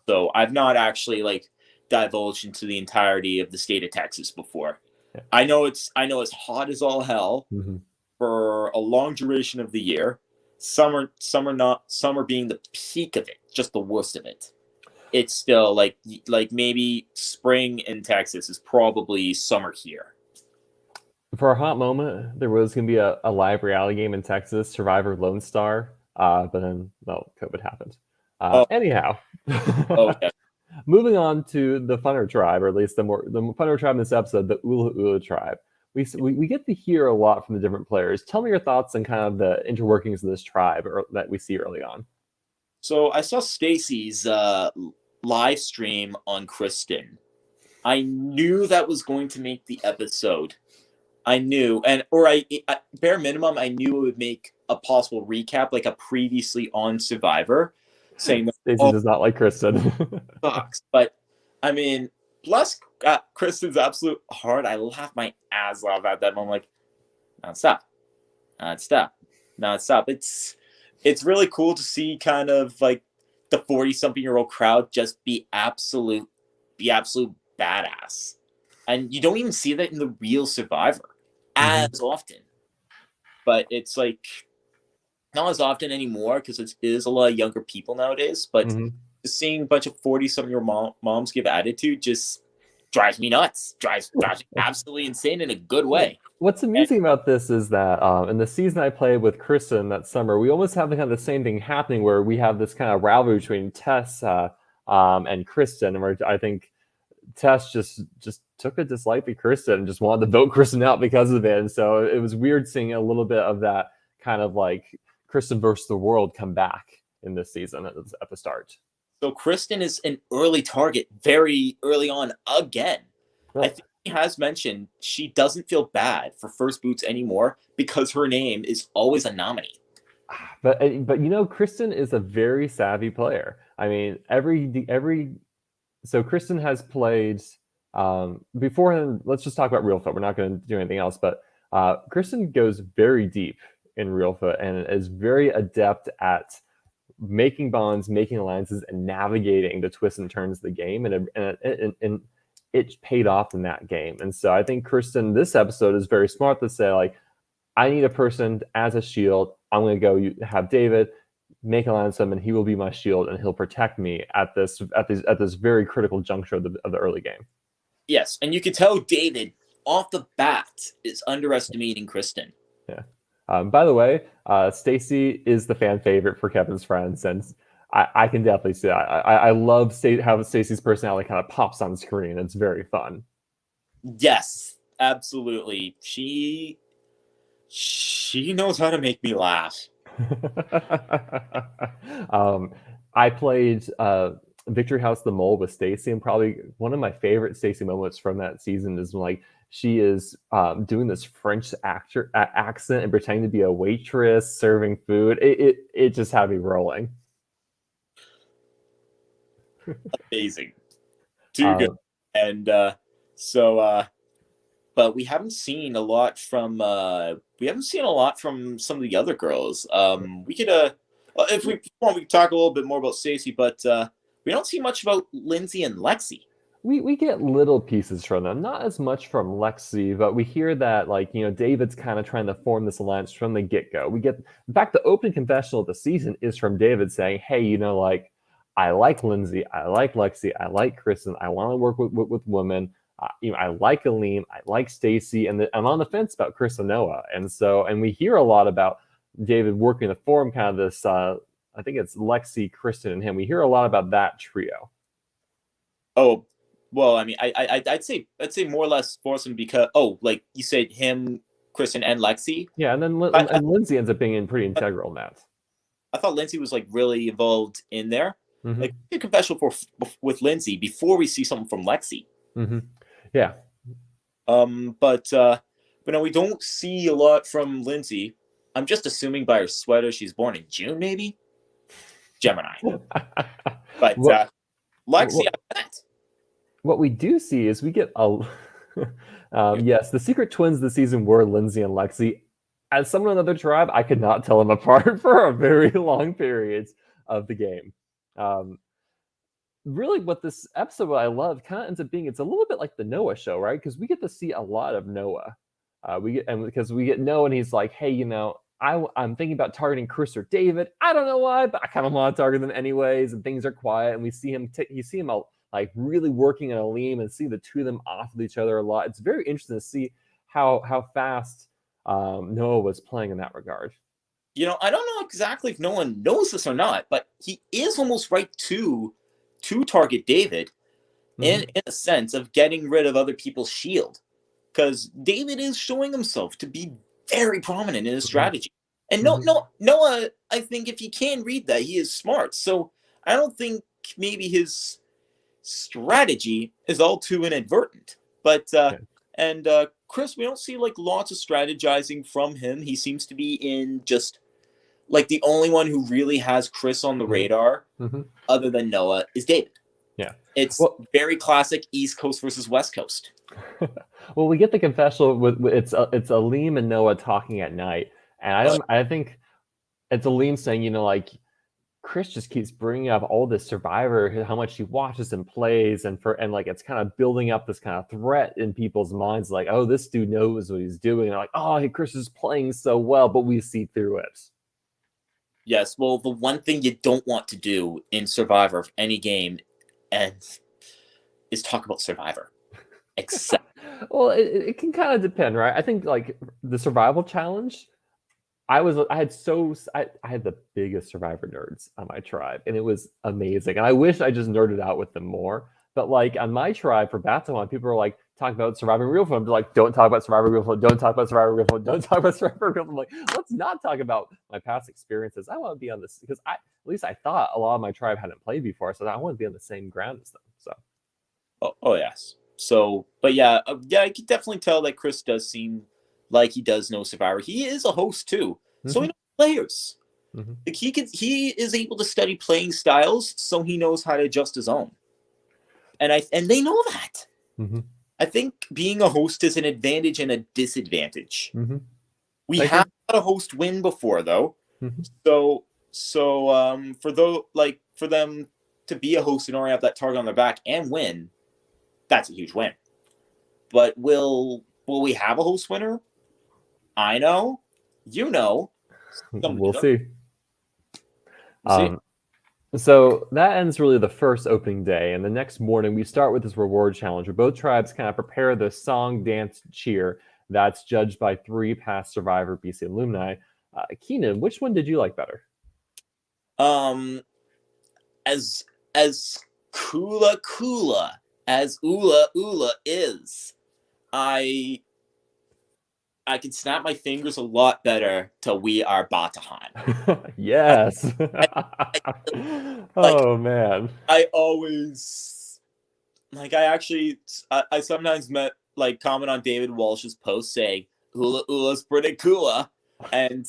So I've not actually like divulged into the entirety of the state of Texas before. Yeah. I know it's hot as all hell for a long duration of the year. Summer being the peak of it, just the worst of it. It's still like maybe spring in Texas is probably summer here. For a hot moment, there was going to be a live reality game in Texas, Survivor Lone Star, but then, well, COVID happened. Anyhow, yeah. Moving on to the funner tribe, or at least the funner tribe in this episode, the Ululu Tribe. We get to hear a lot from the different players. Tell me your thoughts on kind of the interworkings of this tribe that we see early on. So I saw Stacy's live stream on Kristen. I knew that was going to make the episode. I knew, bare minimum, I knew it would make a possible recap, like a previously on Survivor, saying that Stacey does not like Kristen. Sucks. But I mean, plus Kristen's absolute heart. I laughed my ass off at that moment. Like, stop. It's really cool to see kind of like the 40-something-year-old crowd just be absolute badass. And you don't even see that in the real Survivor as often. But it's like not as often anymore, because it is a lot of younger people nowadays. But just seeing a bunch of 40-something-year-old moms give attitude just drives me nuts. Drives me absolutely insane in a good way. What's amusing about this is that in the season I played with Kristen that summer, we almost have kind of the same thing happening, where we have this kind of rivalry between Tess and Kristen, and where I think Tess just took a dislike to Kristen and just wanted to vote Kristen out because of it. And so it was weird seeing a little bit of that kind of like Kristen versus the world come back in this season at the start. So Kristen is an early target very early on again. Really? I think she has mentioned she doesn't feel bad for First Boots anymore because her name is always a nominee. But Kristen is a very savvy player. I mean, so Kristen has played beforehand. Let's just talk about Real Foot. We're not going to do anything else, but Kristen goes very deep in Real Foot and is very adept at making bonds, making alliances, and navigating the twists and turns of the game, and it paid off in that game. And so I think Kristen, this episode, is very smart to say, like, I need a person as a shield. I'm going to go have David make alliance with him, and he will be my shield, and he'll protect me at this very critical juncture of the early game. Yes, and you can tell David off the bat is underestimating Kristen. Yeah. By the way, Stacy is the fan favorite for Kevin's friends, and I can definitely see that. I love how Stacy's personality kind of pops on screen. It's very fun. Yes, absolutely. She She knows how to make me laugh. um, I played Victory House the Mole with Stacy, and probably one of my favorite Stacy moments from that season is when, like, she is doing this French accent and pretending to be a waitress serving food. It just had me rolling. Amazing. Too good. Um, And but we haven't seen a lot from some of the other girls. We could if we want, we could talk a little bit more about Stacey, but we don't see much about Lindsay and Lexi. we get little pieces from them, not as much from Lexi, but we hear that, like, David's kind of trying to form this alliance from the get-go. In fact, the opening confessional of the season is from David saying, hey, like, I like Lindsay, I like Lexi, I like Kristen, I want to work with women. I like Aleem, I like Stacy, and I'm on the fence about Chris and Noah. And we hear a lot about David working to form kind of this, I think it's Lexi, Kristen, and him. We hear a lot about that trio. Oh, well, I mean, I'd say more or less Forsen because like you said, him, Kristen, and Lexi. Yeah, and then Lindsay ends up being pretty integral in that. I thought Lindsay was like really involved in there. Mm-hmm. Like a confessional with Lindsay before we see something from Lexi. Mm-hmm. Yeah. But no, we don't see a lot from Lindsay. I'm just assuming by her sweater she's born in June, maybe. Gemini. But Lexi, I bet. What we do see is we get a yes, the secret twins this season were Lindsay and Lexi. As someone in another tribe, I could not tell them apart for a very long periods of the game. Really, what this episode, what I love, kind of ends up being, it's a little bit like the Noah show, right? Because we get to see a lot of Noah. Because we get Noah, and he's like, hey, I'm thinking about targeting Chris or David. I don't know why, but I kind of want to target them anyways. And things are quiet, and we see him. You see him like really working on Aleem, and see the two of them off of each other a lot. It's very interesting to see how fast Noah was playing in that regard. I don't know exactly if no one knows this or not, but he is almost right to target David in a sense of getting rid of other people's shield, because David is showing himself to be very prominent in his strategy. And Noah, I think if he can read that, he is smart. So I don't think maybe his strategy is all too inadvertent. But and Chris, we don't see like lots of strategizing from him. He seems to be in just like the only one who really has Chris on the radar, other than Noah, is David. Yeah, it's very classic East Coast versus West Coast. Well, we get the confessional with it's Aleem and Noah talking at night, and I think it's Aleem saying, like, Chris just keeps bringing up all this Survivor, how much he watches and plays, and like it's kind of building up this kind of threat in people's minds, like, oh, this dude knows what he's doing, and like, oh, Chris is playing so well, but we see through it. Yes, well, the one thing you don't want to do in Survivor of any game is talk about Survivor. Except, well, it can kind of depend, right? I think like the survival challenge, I had the biggest Survivor nerds on my tribe, and it was amazing. And I wish I just nerded out with them more. But like on my tribe for Baton, people are like talking about Survivor Real Fun. They're like, don't talk about Survivor Real Fun. Don't talk about Survivor Real Fun. Don't talk about Survivor Real Fun. I'm like, let's not talk about my past experiences. I want to be on this because at least I thought a lot of my tribe hadn't played before, so I want to be on the same ground as them. So. Oh yes. So, but yeah, I could definitely tell that Chris does seem like he does know Survivor. He is a host too, so he knows players. Like he is able to study playing styles, so he knows how to adjust his own. And they know that. I think being a host is an advantage and a disadvantage. We have had a host win before, though. So for them to be a host and already have that target on their back and win, that's a huge win. But will we have a host winner? I know, you know. We'll see. So that ends really the first opening day, and the next morning we start with this reward challenge where both tribes kind of prepare the song, dance, cheer that's judged by 3 past Survivor BC alumni. Keenan, which one did you like better? As Kula as Ula is, I I can snap my fingers a lot better till we are Batahan. Yes. I, I, like Oh man. I always I actually I sometimes comment on David Walsh's post saying Ula Ula's pretty cool, and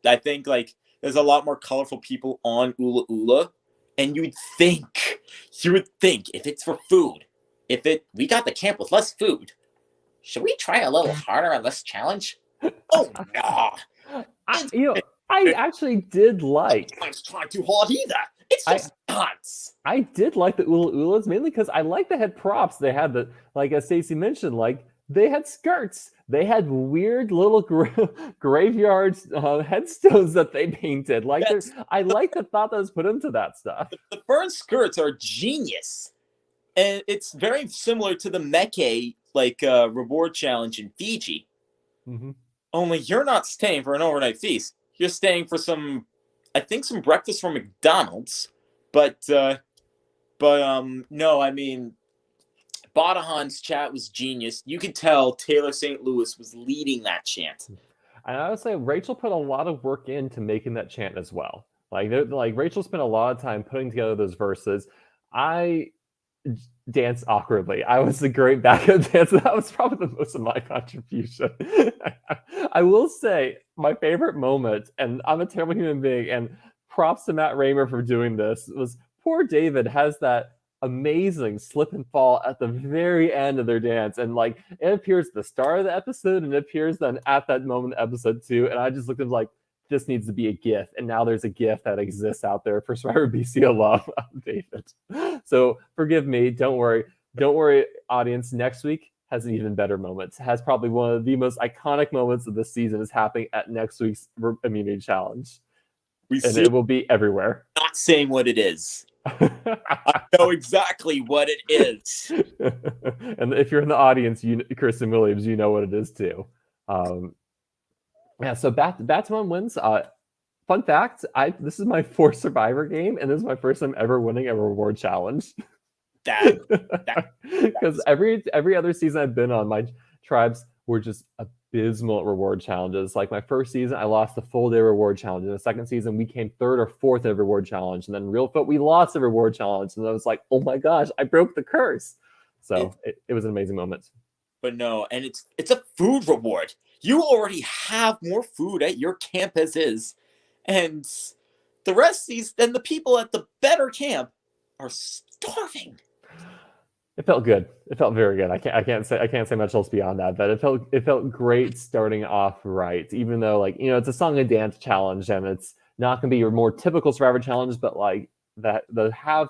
I think there's a lot more colorful people on Ula Ula, and you would think if it's for food, we got the camp with less food, should we try a little harder on this challenge? Oh no, I actually did like. I'm trying too hard either. It's just nuts. I did like the Ula Ulas mainly because I like the head props. They had as Stacey mentioned, they had skirts. They had weird little graveyard headstones that they painted. Yes. I like the thought that was put into that stuff. The fern skirts are genius, and it's very similar to the Meke reward challenge in Fiji. Mm-hmm. Only you're not staying for an overnight feast. You're staying for some breakfast from McDonald's. But no, I mean, Batahan's chat was genius. You could tell Taylor St. Louis was leading that chant. And I would say Rachel put a lot of work into making that chant as well. Rachel spent a lot of time putting together those verses. I danced awkwardly. I was a great backup dancer. That was probably the most of my contribution. I will say my favorite moment, and I'm a terrible human being, and props to Matt Raymer for doing this, was poor David has that amazing slip and fall at the very end of their dance, and it appears at the start of the episode and it appears then at that moment of episode 2, and I just looked at this needs to be a GIF, and now there's a GIF that exists out there for Survivor BC Love of David. So forgive me, don't worry, audience. Next week has an even better moment. It has probably one of the most iconic moments of the season is happening at next week's immunity challenge. It will be everywhere. Not saying what it is. I know exactly what it is. And if you're in the audience, Kristen Williams, you know what it is too. Yeah, so Baton wins. Fun fact, this is my 4th Survivor game, and this is my first time ever winning a reward challenge. Because every other season I've been on, my tribes were just abysmal reward challenges. My first season, I lost the full day reward challenge. In the second season, we came 3rd or 4th in a reward challenge. And then Real Foot, we lost a reward challenge. And I was like, oh my gosh, I broke the curse. So it was an amazing moment. But no, and it's a food reward. You already have more food at your camp as is. And the rest the people at the better camp are starving. It felt good. It felt very good. I can't say much else beyond that. But it felt great starting off right. Even though it's a song and dance challenge, and it's not going to be your more typical Survivor challenge, but that have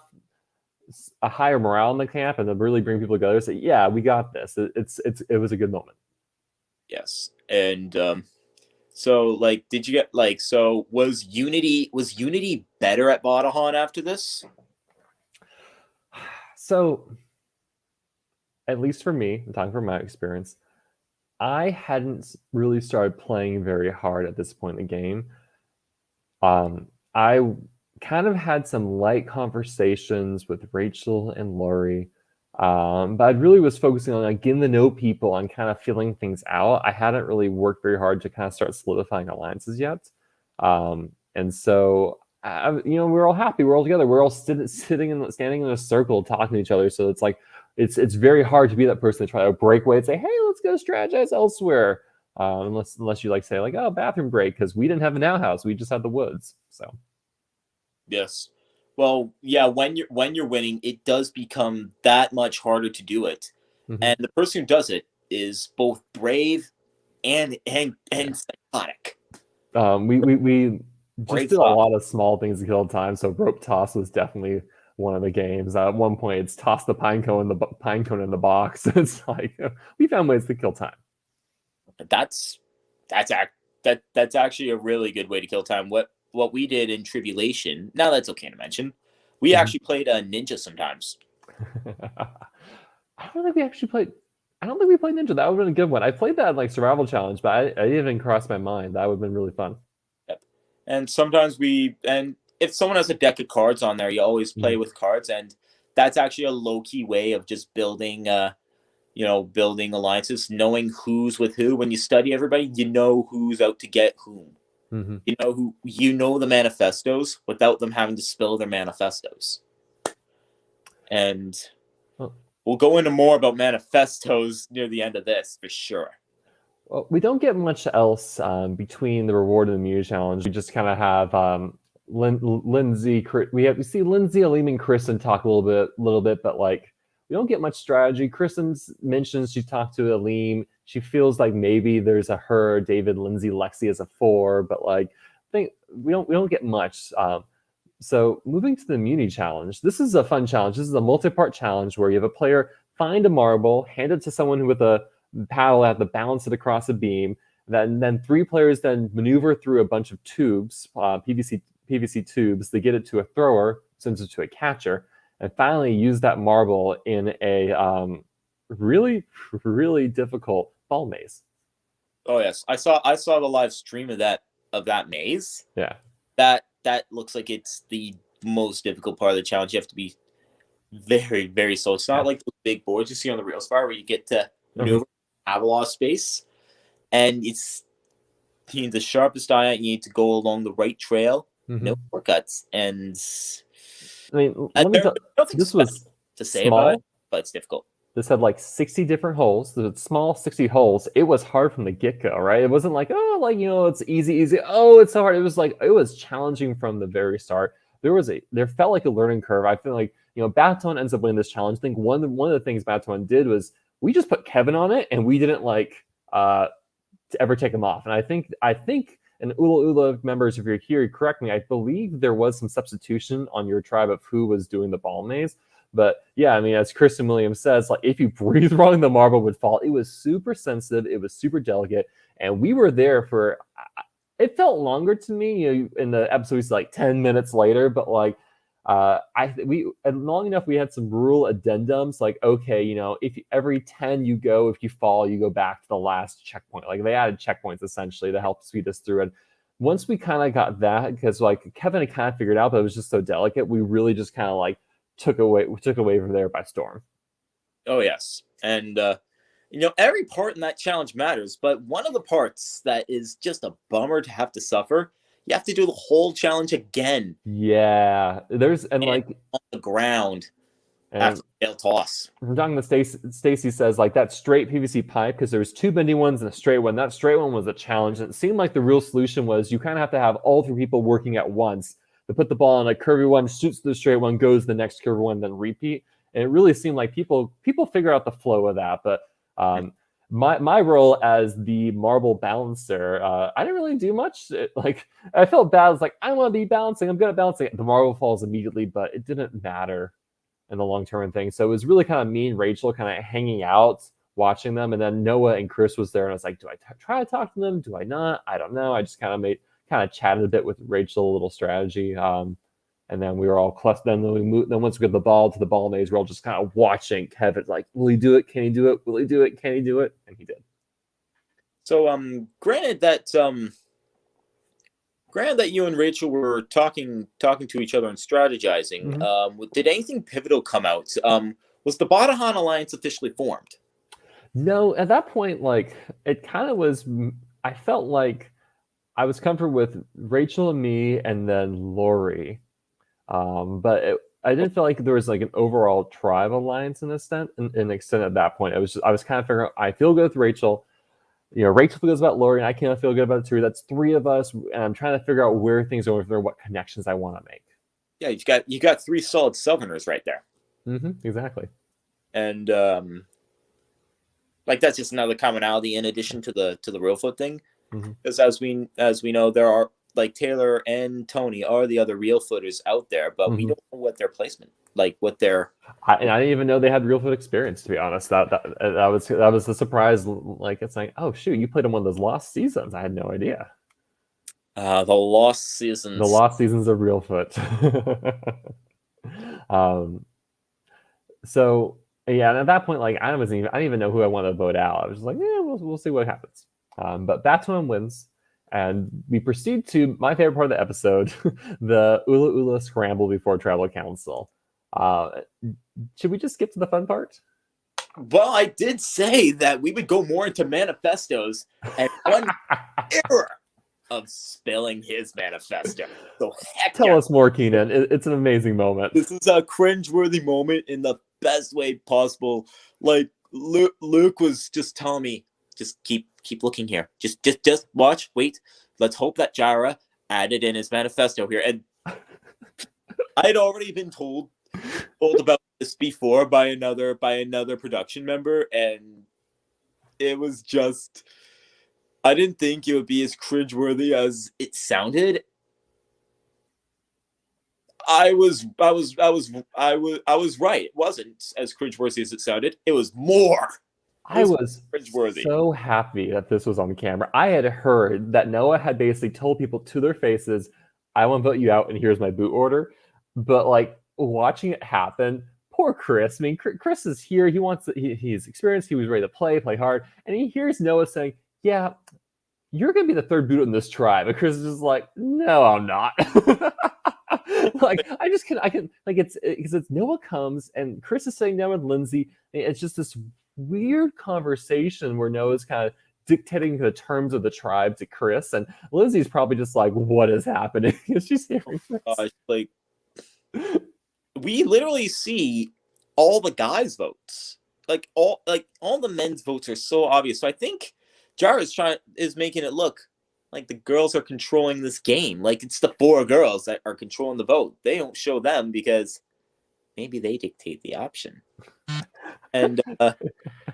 a higher morale in the camp and to really bring people together. Say, yeah, we got this. It was a good moment. Yes, and so did you get so was Unity better at Batahan after this? So, at least for me, I'm talking from my experience, I hadn't really started playing very hard at this point in the game. I kind of had some light conversations with Rachel and Laurie, but I really was focusing on getting to know people and kind of feeling things out. I hadn't really worked very hard to kind of start solidifying alliances yet. And so, we're all happy. We're all together. We're all standing in a circle talking to each other. So it's very hard to be that person to try to break away and say, hey, let's go strategize elsewhere. Unless you say oh, bathroom break, because we didn't have an outhouse. We just had the woods. So yes. Well, yeah, when you're winning, it does become that much harder to do it. Mm-hmm. And the person who does it is both brave and psychotic. We just did a lot of small things to kill time. So rope toss was definitely one of the games. At one point, it's toss the pine cone in the box. It's we found ways to kill time. That's actually a really good way to kill time. What we did in Tribulation, now that's okay to mention, we actually played a ninja sometimes. I don't think we played ninja. That would have been a good one. I played that in survival challenge, but I didn't even cross my mind. That would have been really fun. Yep. And sometimes if someone has a deck of cards on there, you always play with cards, and that's actually a low-key way of just building building alliances, knowing who's with who. When you study everybody, you know who's out to get whom. Mm-hmm. You know the manifestos without them having to spill their manifestos. And we'll go into more about manifestos near the end of this for sure. Well, we don't get much else between the reward and the Muni challenge. We just kind of have Lindsay. We see Lindsay, Aleem, and Kristen talk a little bit, but like we don't get much strategy. Kristen mentions she talked to Aleem. She feels like maybe there's a her, David, Lindsay, Lexi as a 4, but like I think we don't get much. So moving to the Muni challenge, this is a fun challenge. This is a multi-part challenge where you have a player find a marble, hand it to someone with a paddle, have to balance it across a beam. Then 3 players then maneuver through a bunch of tubes, PVC tubes. They get it to a thrower, sends it to a catcher, and finally use that marble in a really, really difficult ball maze. Oh yes, I saw the live stream of that maze. Yeah. That looks like it's the most difficult part of the challenge. You have to be very, very slow. It's not like the big boards you see on the Real Spire where you get to maneuver, have a lot of space, and you need the sharpest eye. You need to go along the right trail, no shortcuts. And I mean, let me tell you, this was to say small, about it, but it's difficult. This had like 60 different holes. The small 60 holes. It was hard from the get-go, right? It wasn't like, it's easy. Oh, it's so hard. It was like, it was challenging from the very start. There felt like a learning curve. I feel like, Baton ends up winning this challenge. I think one of the things Baton did was we just put Kevin on it and we didn't ever take him off. And I think, and Ululu members, if you're here, correct me, I believe there was some substitution on your tribe of who was doing the ball maze. But yeah, I mean, as Kristen Williams says, like if you breathe wrong, the marble would fall. It was super sensitive. It was super delicate. And we were there for, it felt longer to me, in the episode, like 10 minutes later, but like, long enough, we had some rule addendums, like, okay, if every 10 if you fall, you go back to the last checkpoint. Like they added checkpoints essentially to help speed us through it. Once we kind of got that, because like Kevin had kind of figured out, but it was just so delicate, we really just kind of like took away from there by storm. Oh yes, and every part in that challenge matters, but one of the parts that is just a bummer to have to suffer, you have to do the whole challenge again. Yeah, and like on the ground after the tail toss. From talking to Stacy says like that straight PVC pipe, because there's 2 bendy ones and a straight one. That straight one was a challenge, and it seemed like the real solution was you kind of have to have all 3 people working at once. To put the ball on a curvy one, shoots the straight one, goes the next curvy one, then repeat. And it really seemed like people figure out the flow of that. But my role as the marble balancer, I didn't really do much. I felt bad. I was like, I want to be balancing. I'm good at balancing. The marble falls immediately, but it didn't matter in the long term thing. So it was really kind of me and Rachel kind of hanging out, watching them. And then Noah and Chris was there, and I was like, do I try to talk to them? Do I not? I don't know. I just kind of chatted a bit with Rachel, a little strategy, and then we were all clustered. Then once we got the ball to the ball maze, we're all just kind of watching Kevin, like, will he do it? Can he do it? Will he do it? Can he do it? And he did. So, granted that you and Rachel were talking to each other and strategizing, did anything pivotal come out? Was the Badahan Alliance officially formed? No, at that point, like it kind of was. I felt like I was comfortable with Rachel and me, and then Lori. But I didn't feel like there was like an overall tribe alliance in an extent at that point. I was kind of figuring out, I feel good with Rachel. Rachel feels about Lori, and I kind of feel good about it too. That's 3 of us, and I'm trying to figure out where things are going from there, what connections I want to make. Yeah, you got 3 solid Southerners right there. Exactly. And that's just another commonality in addition to the Real Foot thing. Because as we know, there are like Taylor and Tony are the other Real Footers out there, but we don't know what their placement, what their. I didn't even know they had Real Foot experience, to be honest. That was the surprise. Like it's like, oh shoot, you played in one of those lost seasons. I had no idea. The lost seasons. The lost seasons of Real Foot. So yeah, and at that point, like I didn't even know who I wanted to vote out. I was just like, yeah, we'll see what happens. But Baton wins, and we proceed to my favorite part of the episode, the Ula scramble before Tribal Council. Should we just skip to the fun part? Well, I did say that we would go more into manifestos, and one error of spelling his manifesto. So heck Tell yeah. us more, Keenan. It's an amazing moment. This is a cringeworthy moment in the best way possible. Like Luke was just telling me, just keep looking here. Just watch, wait. Let's hope that Jara added in his manifesto here. And I had already been told about this before by another production member, and it was just, I didn't think it would be as cringeworthy as it sounded. I was right. It wasn't as cringeworthy as it sounded. It was more. I was cringeworthy. so happy that this was on camera. I had heard that Noah had basically told people to their faces, I want to vote you out, and here's my boot order. But like watching it happen, poor Chris. I mean, Chris is here. He wants he's experienced. He was ready to play hard. And he hears Noah saying, yeah, you're going to be the third boot in this tribe. And Chris is just like, no, I'm not. Like, I can, like, it's Noah comes and Chris is sitting down with Lindsay. It's just this weird conversation where Noah's kind of dictating the terms of the tribe to Chris, and Lindsay's probably just like, what is happening? She's hearing this. Like, we literally see all the guys' votes. Like all the men's votes are so obvious. So I think Jara is making it look like the girls are controlling this game. Like it's the 4 girls that are controlling the vote. They don't show them because maybe they dictate the option. And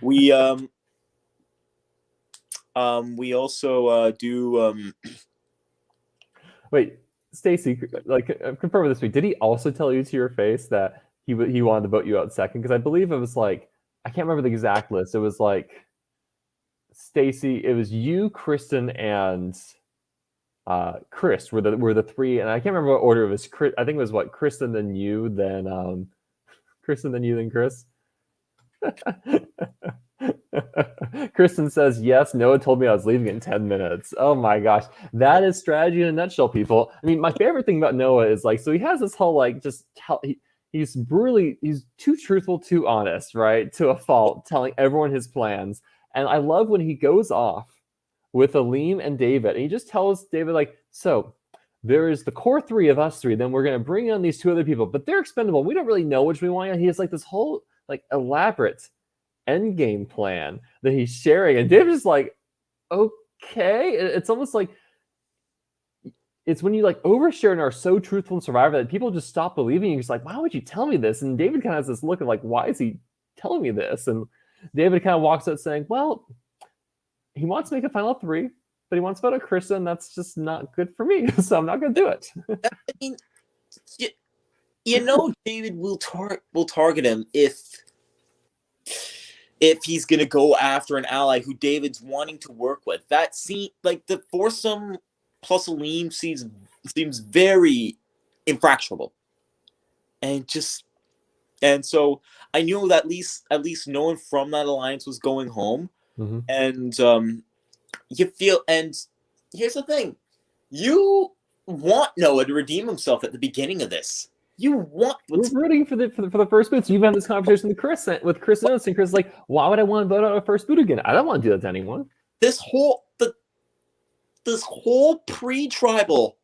we also do. Wait, Stacy, like confirm with this week. Did he also tell you to your face that he wanted to vote you out second? Because I believe it was like, I can't remember the exact list. It was like Stacy, it was you, Kristen, and Chris were the 3, and I can't remember what order it was. I think it was what, Kristen, then you, then Kristen, then you, then Chris. Kristen says, yes, Noah told me I was leaving in 10 minutes. Oh my gosh. That is strategy in a nutshell, people. I mean, my favorite thing about Noah is like, so he has this whole like, he's too truthful, too honest, right? To a fault, telling everyone his plans. And I love when he goes off with Aleem and David, and he just tells David, like, so there is the core 3 of us 3, then we're going to bring on these 2 other people, but they're expendable. We don't really know which we want. He has like this whole like elaborate end game plan that he's sharing, and David's just like, okay. It's almost like it's when you like overshare and are so truthful in Survivor that people just stop believing you. He's like, why would you tell me this? And David kind of has this look of like, why is he telling me this? And David kind of walks out saying, well, he wants to make a final 3, but he wants to vote out Kristen. That's just not good for me, so I'm not going to do it. I mean, David will target him if he's going to go after an ally who David's wanting to work with. That scene, like the foursome plus Aleem, seems very infractionable, and so I knew that at least no one from that alliance was going home. Mm-hmm. And you feel, and here's the thing, you want Noah to redeem himself at the beginning of this. We're rooting for the first boots. You've had this conversation with Chris and Chris, and Chris is like, why would I want to vote out a first boot again? I don't want to do that to anyone. This whole pre-tribal,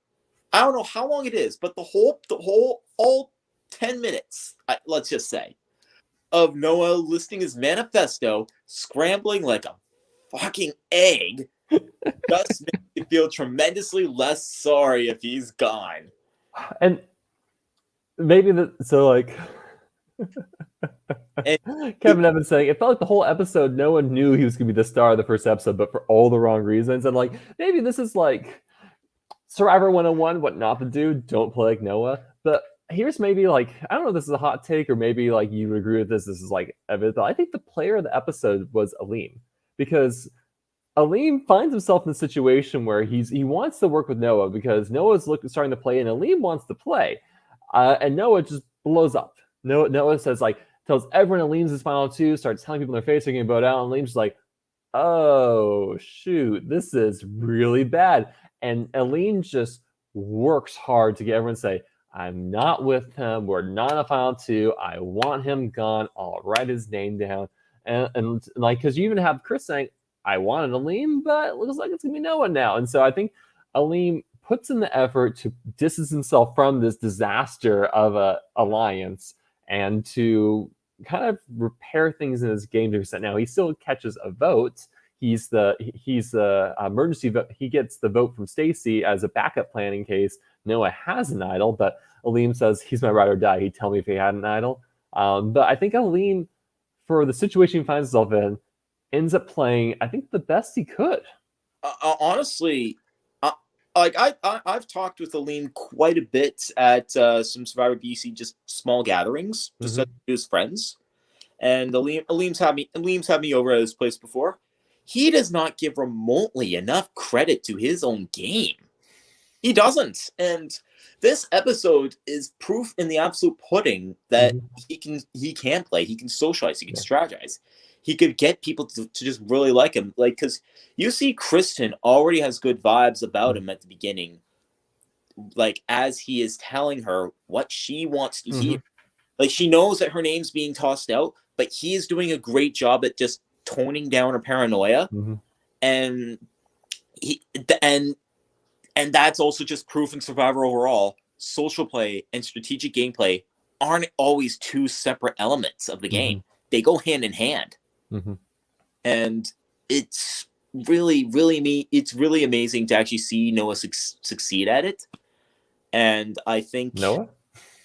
I don't know how long it is, but all 10 minutes, let's just say, of Noah listing his manifesto, scrambling like a fucking egg, just makes me feel tremendously less sorry if he's gone. And maybe Kevin Evans saying it felt like the whole episode no one knew he was going to be the star of the first episode, but for all the wrong reasons. And like maybe this is like Survivor 101, what not to do. Don't play like Noah. But here's maybe like, I don't know if this is a hot take or maybe like you would agree with this. This is like evident. I think the player of the episode was Aleem, because Aleem finds himself in a situation where he wants to work with Noah because Noah's starting to play and Aleem wants to play. And Noah just blows up. Noah says, like, tells everyone Aleem's his final 2, starts telling people in their face they're going to vote out, and Aleem's just like, oh, shoot, this is really bad. And Aleem just works hard to get everyone to say, I'm not with him. We're not in a final 2. I want him gone. I'll write his name down. and like because you even have Chris saying, "I wanted Aleem, but it looks like it's gonna be Noah now." And so I think Aleem puts in the effort to distance himself from this disaster of a alliance and to kind of repair things in his game to extent. Now he still catches a vote. He's the emergency vote. He gets the vote from Stacy as a backup plan in case Noah has an idol. But Aleem says he's my ride or die. He'd tell me if he had an idol. But I think Aleem, for the situation he finds himself in, ends up playing, I think, the best he could. Honestly, I've talked with Aleem quite a bit at some Survivor BC, just small gatherings, just as his friends. And Aleem's had me over at his place before. He does not give remotely enough credit to his own game. He doesn't. And this episode is proof in the absolute pudding that he can play, he can socialize, he can strategize. He could get people to just really like him. Like, because you see Kristen already has good vibes about him at the beginning. Like, as he is telling her what she wants to hear. Like, she knows that her name's being tossed out, but he is doing a great job at just toning down her paranoia. And and that's also just proof in Survivor overall. Social play and strategic gameplay aren't always two separate elements of the game. They go hand in hand. And it's really, it's really amazing to actually see Noah succeed at it. And I think Noah?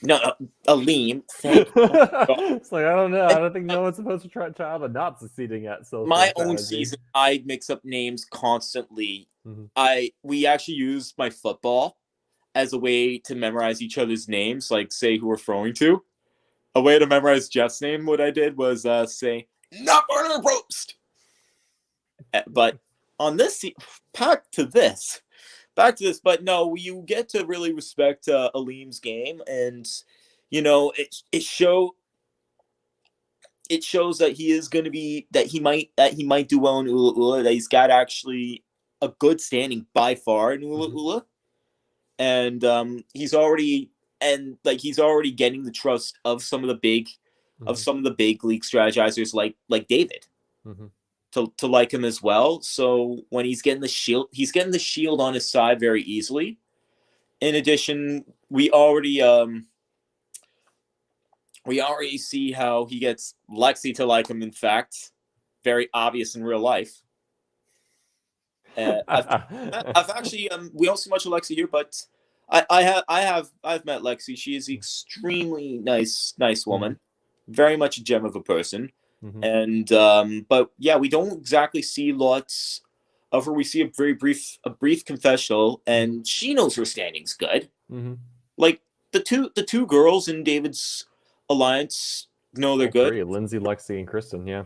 No, Aleem. It's like, I don't know. I don't think Noah's supposed to try but not succeeding at social my strategy. own season, I mix up names constantly. We actually use my football as a way to memorize each other's names, like say who we're throwing to. A way to memorize Jeff's name, what I did was say, not Barnard Roast. But on this, back to this. But no, you get to really respect Aleem's game, and you know it shows that he is going to be that he might do well in Ululu. That he's got actually a good standing by far in Ululu, and he's already getting the trust of some of the big league strategizers like David. To like him as well. So when he's getting the shield on his side very easily. In addition, we already see how he gets Lexi to like him. In fact, very obvious in real life. I've actually we don't see much of Lexi here, but I've met Lexi. She is an extremely nice woman, very much a gem of a person. And but yeah, we don't exactly see lots of her. We see a brief confessional, and she knows her standing's good. Like the two girls in David's alliance know they're good. Three, Lindsay, Lexi, and Kristen. Three.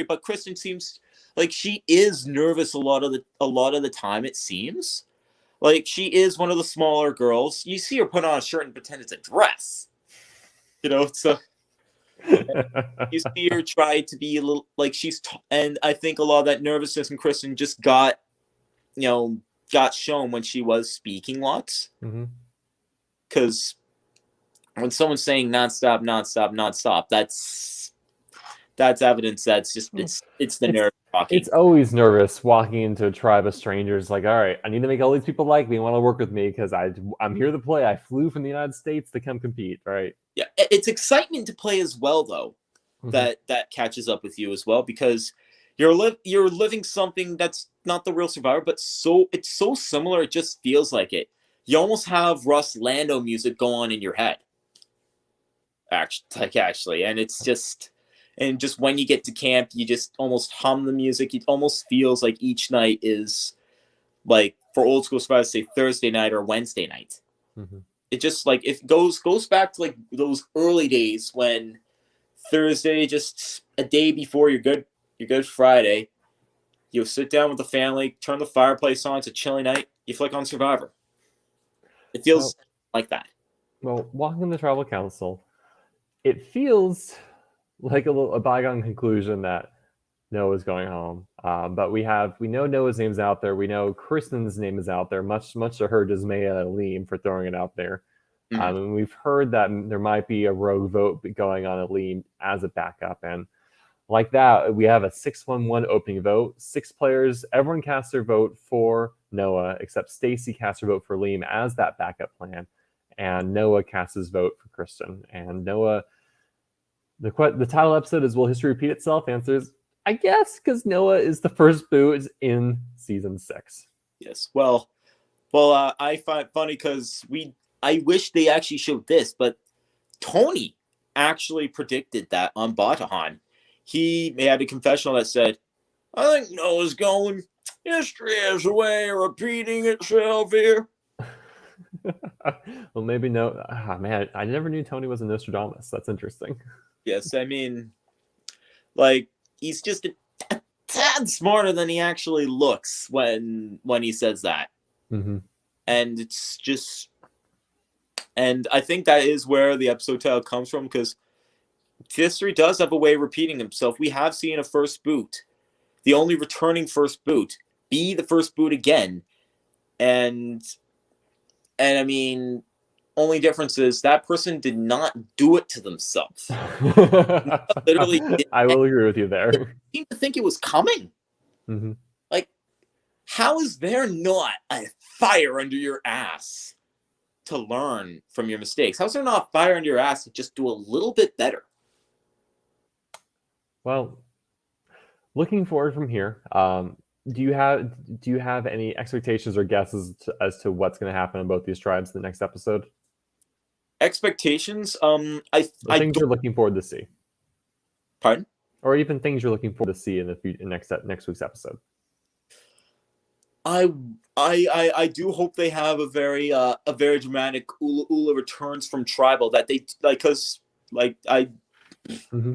But Kristen seems like she is nervous a lot of the time. It seems like she is one of the smaller girls. You see her put on a shirt and pretend it's a dress. You know, so. You see her try to be a little like and I think a lot of that nervousness in Kristen just got shown when she was speaking lots. Because when someone's saying non-stop, that's evidence that's just it's the nerve talking. It's always nervous walking into a tribe of strangers. Like, all right, I need to make all these people like me and want to work with me because I'm here to play. I flew from the United States to come compete, right? Yeah, it's excitement to play as well, though. That catches up with you as well because you're living something that's not the real Survivor, but it's so similar. It just feels like it. You almost have Russ Lando music go on in your head. Actually, and it's just. And just when you get to camp, you just almost hum the music. It almost feels like each night is like for old school Survivor, say Thursday night or Wednesday night. It just like it goes back to like those early days when Thursday, just a day before your good Friday, you sit down with the family, turn the fireplace on. It's a chilly night. You flick on Survivor. It feels like that. Well, walking the tribal council, it feels like a bygone conclusion that Noah's going home. But we know Noah's name's out there. We know Kristen's name is out there, much to her dismay at Aleem for throwing it out there. Mhm. We've heard that there might be a rogue vote going on Aleem as a backup, and like that, we have a 6-1-1 opening vote. 6 players, everyone casts their vote for Noah, except Stacy casts her vote for Liam as that backup plan, and Noah casts his vote for Kristen. And Noah, the title episode is "Will History Repeat Itself?" Answers, I guess, because Noah is the first boot in season 6. Yes. Well, I find it funny because I wish they actually showed this, but Tony actually predicted that on Baton. He had a confessional that said, I think Noah's going. History has a way of repeating itself here. Well, maybe no. Man, I never knew Tony was a Nostradamus. That's interesting. Yes, I mean, like, he's just a tad smarter than he actually looks when he says that. Mm-hmm. And it's just, and I think that is where the episode title comes from, because history does have a way of repeating himself. We have seen a first boot, the only returning first boot, be the first boot again. And I mean, only difference is that person did not do it to themselves. Literally, I will agree with you there. Seemed to think it was coming. Mm-hmm. Like, how is there not a fire under your ass to learn from your mistakes? How's there not fire under your ass to just do a little bit better? Well, looking forward from here, do you have any expectations or guesses as to what's going to happen in both these tribes in the next episode? Expectations? The things you're looking forward to see. Pardon? Or even things you're looking forward to see in the next week's episode. I do hope they have a very dramatic Ululu returns from tribal, that they like, because like Mm-hmm.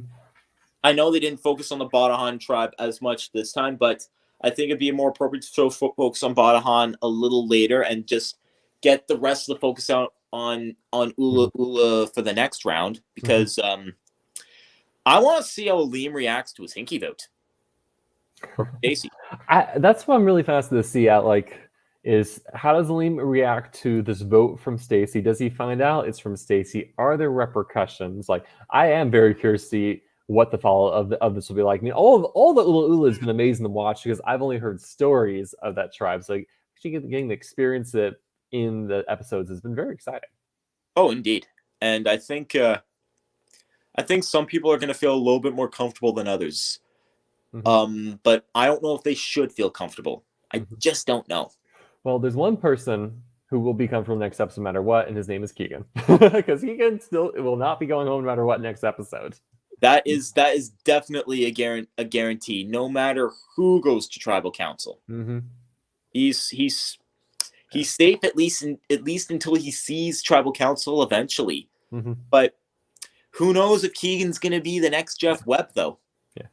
I know they didn't focus on the Badahan tribe as much this time, but I think it'd be more appropriate to focus on Badahan a little later and just get the rest of the focus out on Ula for the next round, because I want to see how Liam reacts to his Hinky vote. Stacy. That's what I'm really fascinated to see. Is how does Liam react to this vote from Stacy? Does he find out it's from Stacy? Are there repercussions? Like, I am very curious to see what the follow of this will be like. I mean, all the Ula has been amazing to watch, because I've only heard stories of that tribe. So like, actually getting to experience it in the episodes has been very exciting. Oh, indeed. And I think some people are going to feel a little bit more comfortable than others. Mm-hmm. But I don't know if they should feel comfortable. I just don't know. Well, there's one person who will be comfortable next episode no matter what, and his name is Keegan. Because Keegan still will not be going home no matter what next episode. That is definitely a guarantee, no matter who goes to tribal council. Mm-hmm. He's safe at least until he sees tribal council eventually. Mm-hmm. But who knows if Keegan's going to be the next Jeff Webb, though. Yeah.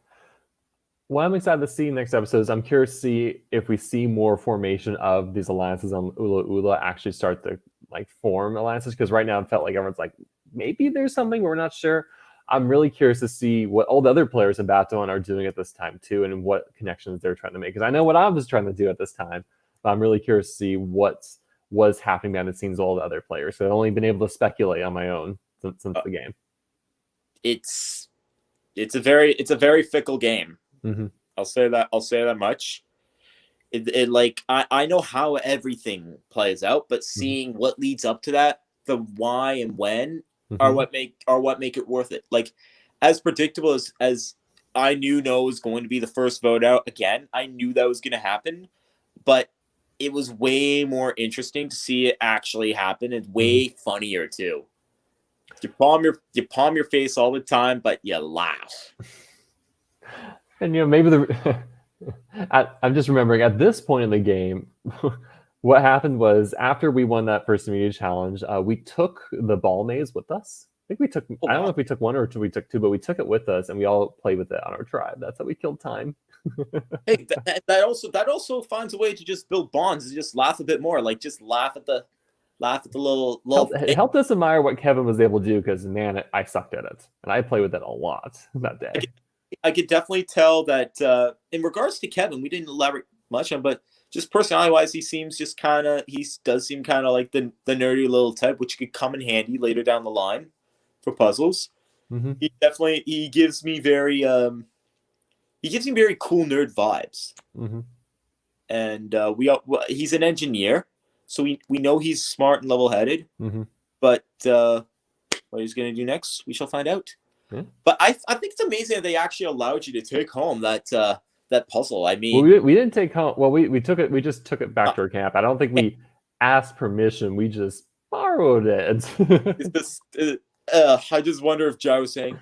What I'm excited to see next episode is I'm curious to see if we see more formation of these alliances on Ula actually start to like form alliances, because right now it felt like everyone's like, maybe there's something, we're not sure. I'm really curious to see what all the other players in Baton are doing at this time too, and what connections they're trying to make. Because I know what I was trying to do at this time, but I'm really curious to see what was happening behind the scenes with all the other players. So I've only been able to speculate on my own since the game. It's a very fickle game. Mm-hmm. I'll say that much. It like I know how everything plays out, but seeing what leads up to that, the why and when, are what make it worth it. Like, as predictable as I knew Noah was going to be the first vote out again, I knew that was going to happen, but it was way more interesting to see it actually happen, and way funnier too. You palm your face all the time, but you laugh. And maybe I'm just remembering at this point in the game, what happened was after we won that first immediate challenge, we took the ball maze with us. I think we took, I don't know if we took one or we took two, but we took it with us and we all played with it on our tribe. That's how we killed time. Hey, that also finds a way to just build bonds, and just laugh a bit more. Like, just laugh at the little. It helped us admire what Kevin was able to do, because man, I sucked at it, and I played with it a lot that day. I could definitely tell that in regards to Kevin, we didn't elaborate much on, but just personality wise, he does seem kind of like the nerdy little type, which could come in handy later down the line for puzzles. Mm-hmm. He gives me very cool nerd vibes. Mm-hmm. And he's an engineer, so we know he's smart and level headed. Mm-hmm. But what he's going to do next, we shall find out. Yeah. But I think it's amazing that they actually allowed you to take home that puzzle. I mean, well, we didn't take home. Well, we took it. We just took it back to our camp. I don't think we asked permission. We just borrowed it. I just wonder if Joe was saying,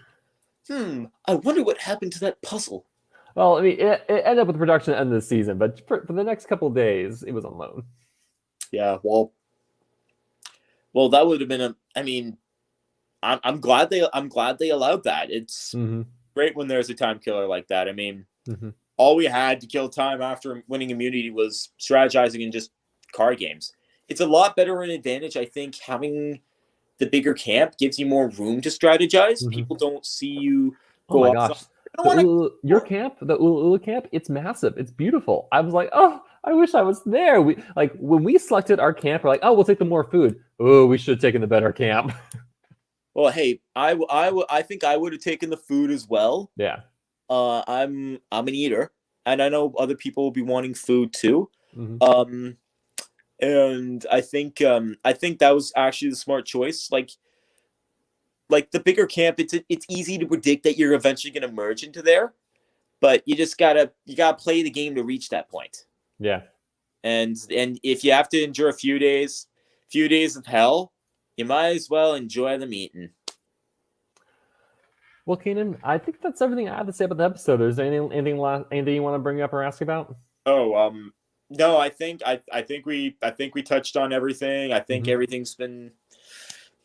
I wonder what happened to that puzzle. Well, I mean, it ended up with production at the end of the season, but for the next couple of days, it was on loan. Yeah, well, that would have been I'm glad they allowed that. It's great when there's a time killer like that. I mean, all we had to kill time after winning immunity was strategizing and just card games. It's a lot better an advantage, I think, having the bigger camp gives you more room to strategize. People don't see you go oh my gosh. Your camp, the Ululu camp, it's massive. It's beautiful. I was like, oh, I wish I was there. When we selected our camp, we're like, oh, we'll take the more food. Oh, we should have taken the better camp. Well, hey, I think I would have taken the food as well. Yeah. I'm an eater, and I know other people will be wanting food too. And I think that was actually the smart choice. Like the bigger camp, it's easy to predict that you're eventually going to merge into there, but you gotta play the game to reach that point. Yeah. And if you have to endure a few days of hell, you might as well enjoy the meeting. Well, Keenan, I think that's everything I have to say about the episode. Is there anything you want to bring up or ask about? Oh, no, I think we touched on everything. I think everything's been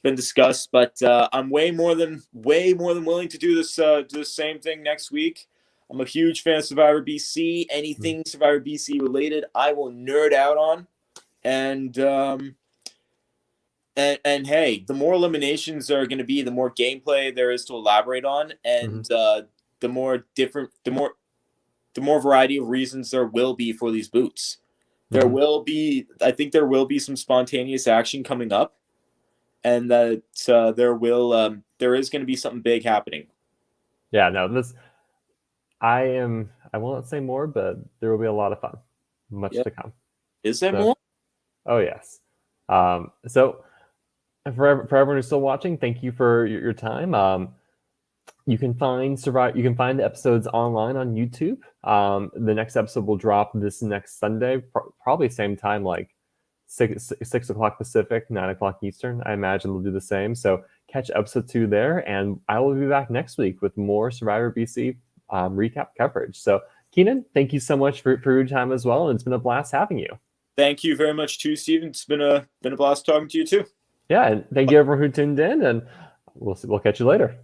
discussed, but I'm way more than willing to do this the same thing next week. I'm a huge fan of Survivor BC. Anything Survivor BC related, I will nerd out on. And hey, the more eliminations there are going to be, the more gameplay there is to elaborate on, and the more variety of reasons there will be for these boots. I think there will be some spontaneous action coming up, and that there is going to be something big happening. Yeah, no, I won't say more, but there will be a lot of fun, much to come. Is there more? Oh yes. So for everyone who's still watching, thank you for your time. You can find the episodes online on YouTube. The next episode will drop this next Sunday, probably same time, like 6 o'clock Pacific, 9 o'clock Eastern. I imagine they'll do the same. So catch episode 2 there, and I will be back next week with more Survivor BC recap coverage. So Keenan, thank you so much for your time as well, and it's been a blast having you. Thank you very much too, Steven. It's been a blast talking to you too. Yeah, and thank you everyone who tuned in, and we'll catch you later.